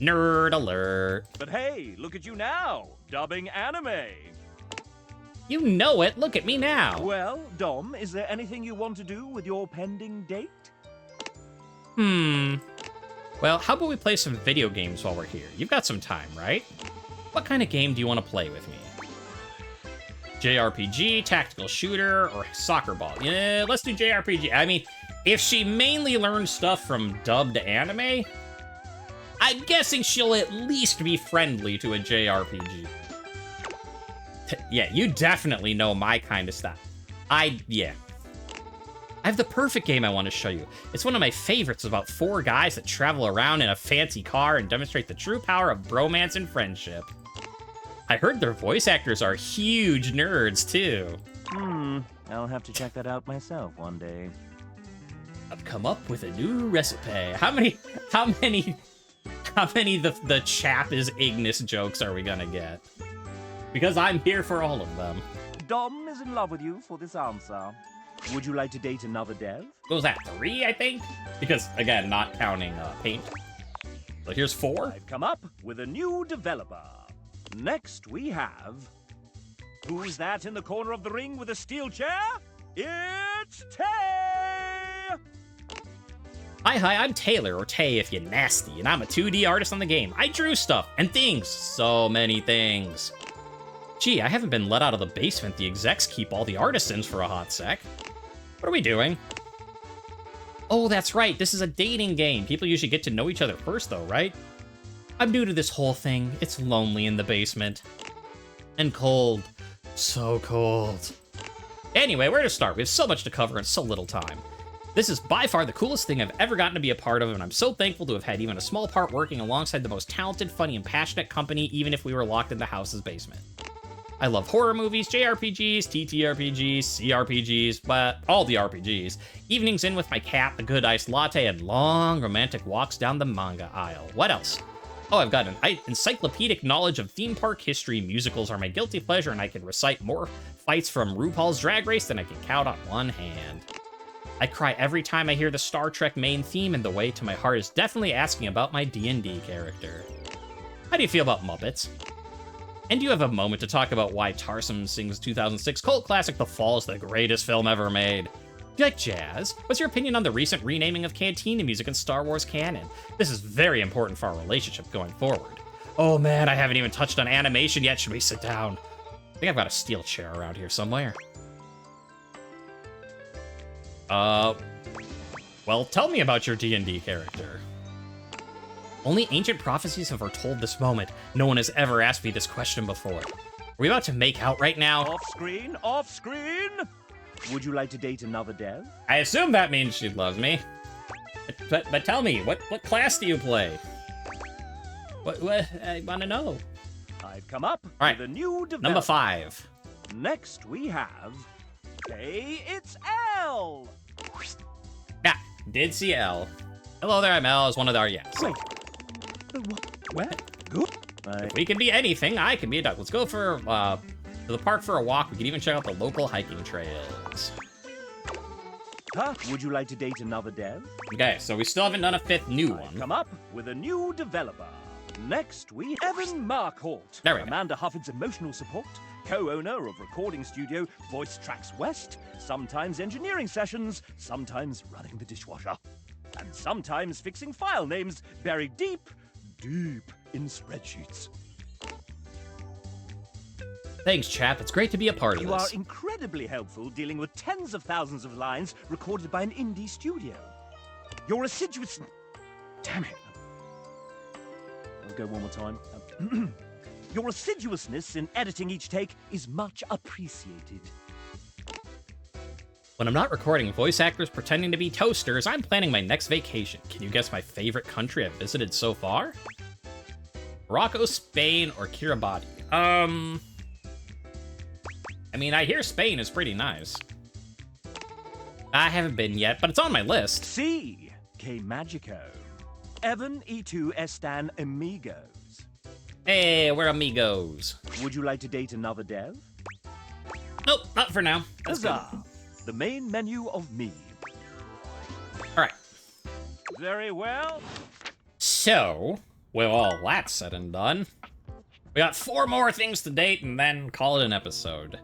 Nerd alert. But hey, look at you now, dubbing anime. You know it, look at me now. Well, Dom, is there anything you want to do with your pending date? Well, how about we play some video games while we're here? You've got some time, right? What kind of game do you want to play with me? JRPG, tactical shooter, or soccer ball? Yeah, let's do JRPG. I mean, if she mainly learned stuff from dubbed anime, I'm guessing she'll at least be friendly to a JRPG. Yeah, you definitely know my kind of stuff. Yeah. I have the perfect game I want to show you. It's one of my favorites about 4 guys that travel around in a fancy car and demonstrate the true power of bromance and friendship. I heard their voice actors are huge nerds, too. I'll have to check that out myself one day. I've come up with a new recipe. How many the chap is Ignis jokes are we gonna get? Because I'm here for all of them. Dom is in love with you for this answer. Would you like to date another dev? What was that, 3, I think? Because, again, not counting Paint. So here's 4. I've come up with a new developer. Next we have... Who's that in the corner of the ring with a steel chair? It's Tay! Hi, I'm Taylor, or Tay if you're nasty, and I'm a 2D artist on the game. I drew stuff and things, so many things. Gee, I haven't been let out of the basement the execs keep all the artisans for a hot sec. What are we doing? Oh, that's right, this is a dating game. People usually get to know each other first though, right? I'm new to this whole thing. It's lonely in the basement. And cold. So cold. Anyway, where to start? We have so much to cover in so little time. This is by far the coolest thing I've ever gotten to be a part of, and I'm so thankful to have had even a small part working alongside the most talented, funny, and passionate company, even if we were locked in the house's basement. I love horror movies, JRPGs, TTRPGs, CRPGs, but all the RPGs. Evenings in with my cat, a good iced latte, and long romantic walks down the manga aisle. What else? Oh, I've got an encyclopedic knowledge of theme park history. Musicals are my guilty pleasure, and I can recite more fights from RuPaul's Drag Race than I can count on one hand. I cry every time I hear the Star Trek main theme, and the way to my heart is definitely asking about my D&D character. How do you feel about Muppets? And do you have a moment to talk about why Tarsum sings 2006 cult classic The Fall is the greatest film ever made? Do you like jazz? What's your opinion on the recent renaming of Cantina music in Star Wars canon? This is very important for our relationship going forward. Oh man, I haven't even touched on animation yet. Should we sit down? I think I've got a steel chair around here somewhere. Well, tell me about your D&D character. Only ancient prophecies have foretold this moment. No one has ever asked me this question before. Are we about to make out right now? Off screen, off screen! Would you like to date another dev? I assume that means she loves me. But tell me, what class do you play? What I want to know. I've come up with a new developer. Number 5. Next we have... Hey, it's L! Yeah, did see L. Hello there, I'm L. I was one of our yes. Wait. Where? Good. If we can be anything, I can be a duck. Let's go for to the park for a walk. We can even check out the local hiking trails. Huh? Would you like to date another dev? Okay, so we still haven't done a fifth new one. Come up with a new developer. Next, we have Evan Markhort, There we go. Amanda Hufford's emotional support, co-owner of recording studio Voice Tracks West, sometimes engineering sessions, sometimes running the dishwasher, and sometimes fixing file names buried deep, deep in spreadsheets. Thanks, chap. It's great to be a part of You this. are incredibly helpful dealing with tens of thousands of lines recorded by an indie studio. Your assiduous... Damn it. I'll go one more time. Your assiduousness in editing each take is much appreciated. When I'm not recording voice actors pretending to be toasters, I'm planning my next vacation. Can you guess my favorite country I've visited so far? Morocco, Spain, or Kiribati? I mean, I hear Spain is pretty nice. I haven't been yet, but it's on my list. C. K Magico. Evan E2 Estan Amigos. Hey, we're amigos. Would you like to date another dev? Nope, not for now. That's good. Huzzah! The main menu of me. Alright. Very well. So, with all that said and done, we got 4 more things to date and then call it an episode.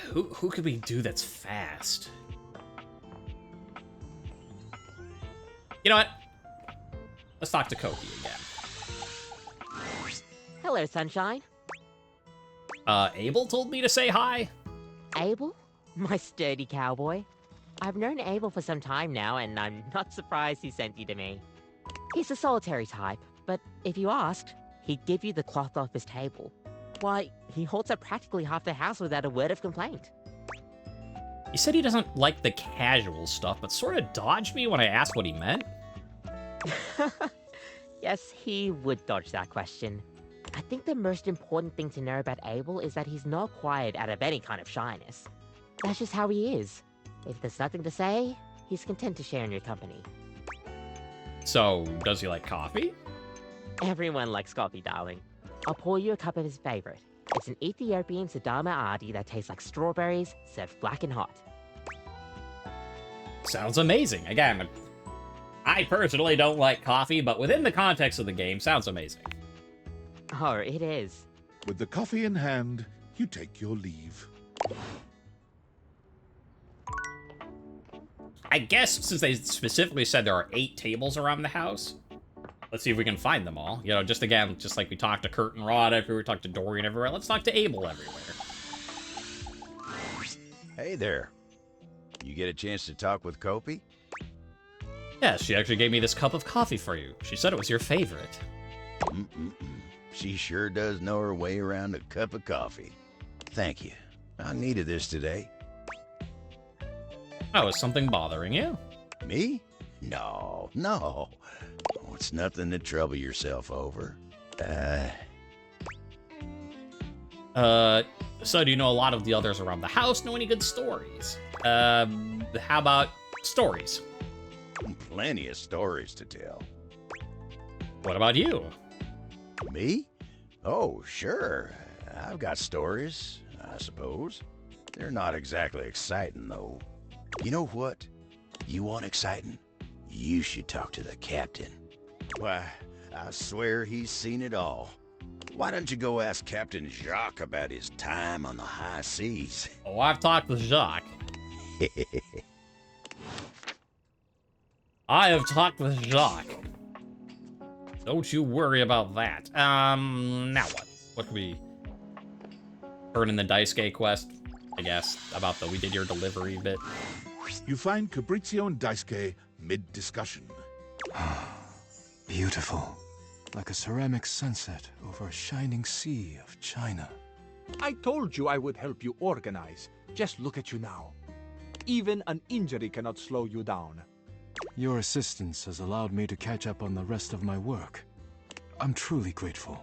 Who could we do that's fast? You know what? Let's talk to Koki again. Hello, Sunshine. Abel told me to say hi. Abel? My sturdy cowboy. I've known Abel for some time now, and I'm not surprised he sent you to me. He's a solitary type, but if you asked, he'd give you the cloth off his table. Why, he holds up practically half the house without a word of complaint. He said he doesn't like the casual stuff, but sort of dodged me when I asked what he meant. Yes, he would dodge that question. I think the most important thing to know about Abel is that he's not quiet out of any kind of shyness. That's just how he is. If there's nothing to say, he's content to share in your company. So, does he like coffee? Everyone likes coffee, darling. I'll pour you a cup of his favorite. It's an Ethiopian Sidama Adi that tastes like strawberries, served black and hot. Sounds amazing. Again, I personally don't like coffee, but within the context of the game, sounds amazing. Oh, it is. With the coffee in hand, you take your leave. I guess since they specifically said there are 8 tables around the house, let's see if we can find them all. You know, just again, just like we talked to Kurt and Rod everywhere, we talked to Dorian everywhere, let's talk to Abel everywhere. Hey there. You get a chance to talk with Kopi? Yeah, she actually gave me this cup of coffee for you. She said it was your favorite. She sure does know her way around a cup of coffee. Thank you. I needed this today. Oh, is something bothering you? Me? No. Oh, it's nothing to trouble yourself over. So do you know a lot of the others around the house? Know any good stories? How about stories? Plenty of stories to tell. What about you? Me? Oh, sure. I've got stories, I suppose. They're not exactly exciting, though. You know what? You want exciting? You should talk to the captain. Why, I swear he's seen it all. Why don't you go ask Captain Jacques about his time on the high seas? Oh, I've talked with Jacques. I have talked with Jacques. Don't you worry about that. Now what? What can we... Turn in the Daisuke quest, I guess, about the we did your delivery bit. You find Fabrizio and Daisuke mid-discussion. Beautiful. Like a ceramic sunset over a shining sea of China. I told you I would help you organize. Just look at you now. Even an injury cannot slow you down. Your assistance has allowed me to catch up on the rest of my work. I'm truly grateful.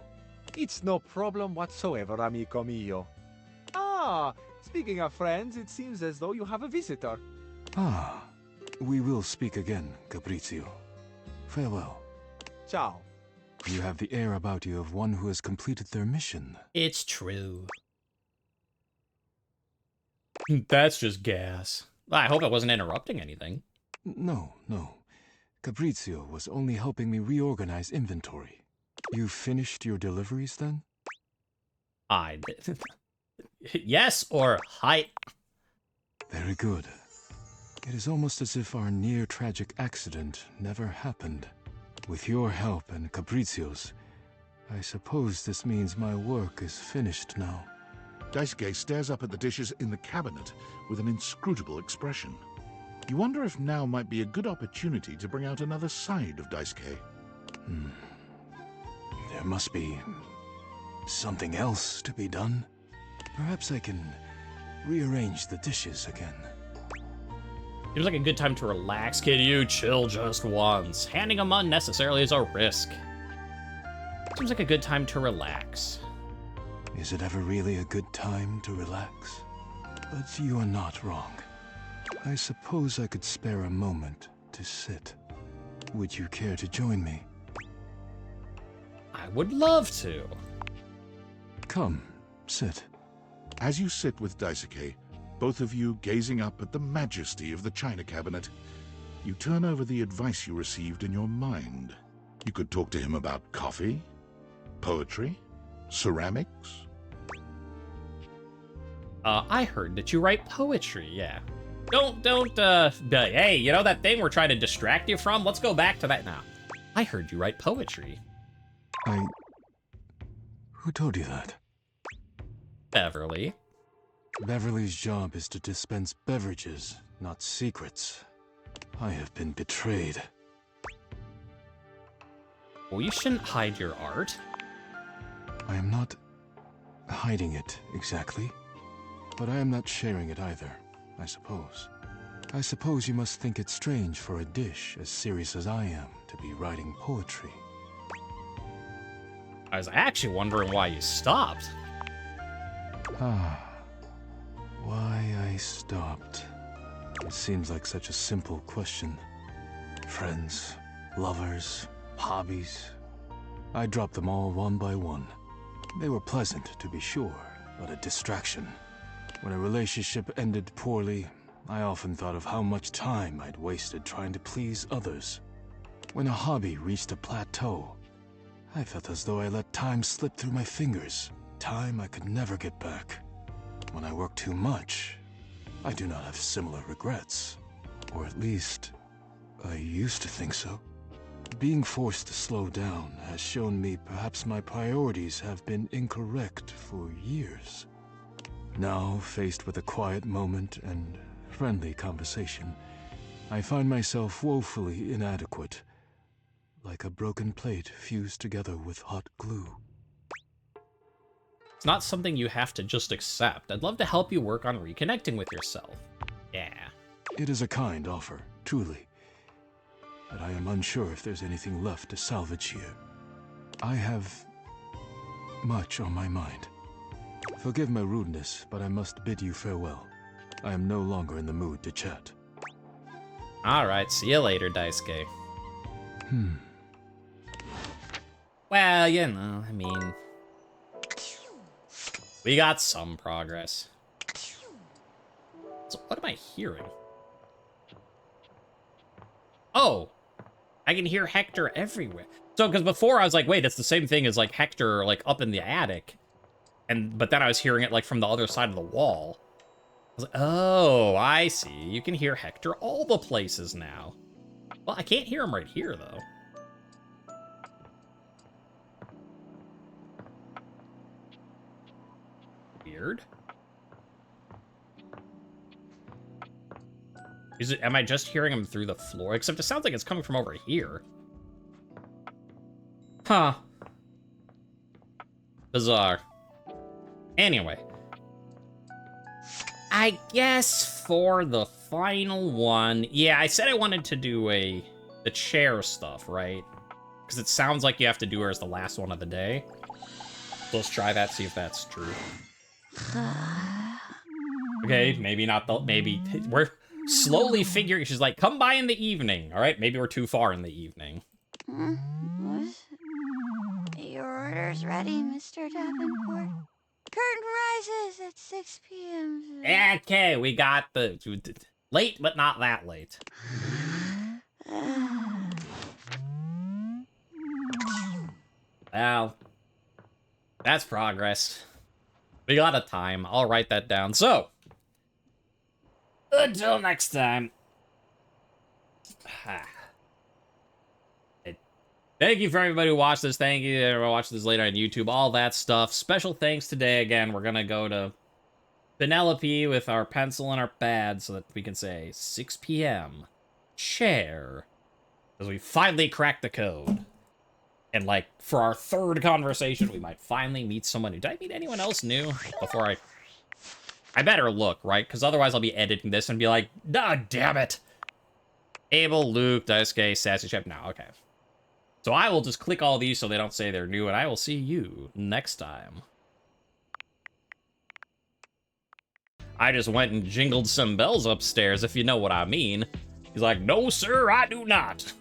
It's no problem whatsoever, amico mio. Ah, speaking of friends, it seems as though you have a visitor. Ah, we will speak again, Caprizio. Farewell. Ciao. You have the air about you of one who has completed their mission. It's true. That's just gas. I hope I wasn't interrupting anything. No. Caprizio was only helping me reorganize inventory. You finished your deliveries then? I did. Yes or hi. Very good. It is almost as if our near-tragic accident never happened. With your help and Caprizio's, I suppose this means my work is finished now. Daisuke stares up at the dishes in the cabinet with an inscrutable expression. You wonder if now might be a good opportunity to bring out another side of Daisuke. There must be something else to be done. Perhaps I can rearrange the dishes again. Seems like a good time to relax. Can you chill just once? Handing them unnecessarily is a risk. Seems like a good time to relax. Is it ever really a good time to relax? But you are not wrong. I suppose I could spare a moment to sit. Would you care to join me? I would love to. Come, sit. As you sit with Daisuke, both of you gazing up at the majesty of the china cabinet, you turn over the advice you received in your mind. You could talk to him about coffee, poetry, ceramics. I heard that you write poetry, yeah. Don't, hey, you know that thing we're trying to distract you from? Let's go back to that now. I heard you write poetry. Who told you that? Beverly. Beverly's job is to dispense beverages, not secrets. I have been betrayed. Well, you shouldn't hide your art. I am not hiding it, exactly. But I am not sharing it either, I suppose. I suppose you must think it strange for a dish as serious as I am to be writing poetry. I was actually wondering why you stopped. Why I stopped. It seems like such a simple question. Friends, lovers, hobbies. I dropped them all one by one. They were pleasant, to be sure, but a distraction. When a relationship ended poorly, I often thought of how much time I'd wasted trying to please others. When a hobby reached a plateau, I felt as though I let time slip through my fingers, time I could never get back. When I work too much, I do not have similar regrets. Or at least, I used to think so. Being forced to slow down has shown me perhaps my priorities have been incorrect for years. Now, faced with a quiet moment and friendly conversation, I find myself woefully inadequate, like a broken plate fused together with hot glue. It's not something you have to just accept. I'd love to help you work on reconnecting with yourself. Yeah. It is a kind offer, truly. But I am unsure if there's anything left to salvage here. I have much on my mind. Forgive my rudeness, but I must bid you farewell. I am no longer in the mood to chat. Alright, see you later, Daisuke. Well, you know, I mean... we got some progress. So what am I hearing? Oh! I can hear Hector everywhere. So, because before I was like, wait, it's the same thing as, like, Hector, like, up in the attic. But then I was hearing it, like, from the other side of the wall. I was like, oh, I see. You can hear Hector all the places now. Well, I can't hear him right here, though. Weird. Am I just hearing him through the floor? Except it sounds like it's coming from over here. Huh. Bizarre. Anyway. I guess for the final one... yeah, I said I wanted to do the chair stuff, right? Because it sounds like you have to do her as the last one of the day. So let's try that, see if that's true. Okay, maybe not the... Maybe... We're slowly figuring... She's like, come by in the evening. All right, maybe we're too far in the evening. Your order's ready, Mr. Davenport. Curtain rises at 6 p.m. Okay, we got the... Late, but not that late. Well, that's progress. We got a time. I'll write that down. So, until next time. Thank you for everybody who watched this. Thank you for watching this later on YouTube. All that stuff. Special thanks today. Again, we're going to go to Penelope with our pencil and our pad so that we can say 6 p.m. Chair. Because we finally cracked the code. And, like, for our third conversation, we might finally meet someone new. Did I meet anyone else new before I better look, right? Because otherwise I'll be editing this and be like, ah, damn it. Abel, Luke, Daisuke, Sassy Chef. No, okay. So I will just click all these so they don't say they're new, and I will see you next time. I just went and jingled some bells upstairs, if you know what I mean. He's like, no, sir, I do not.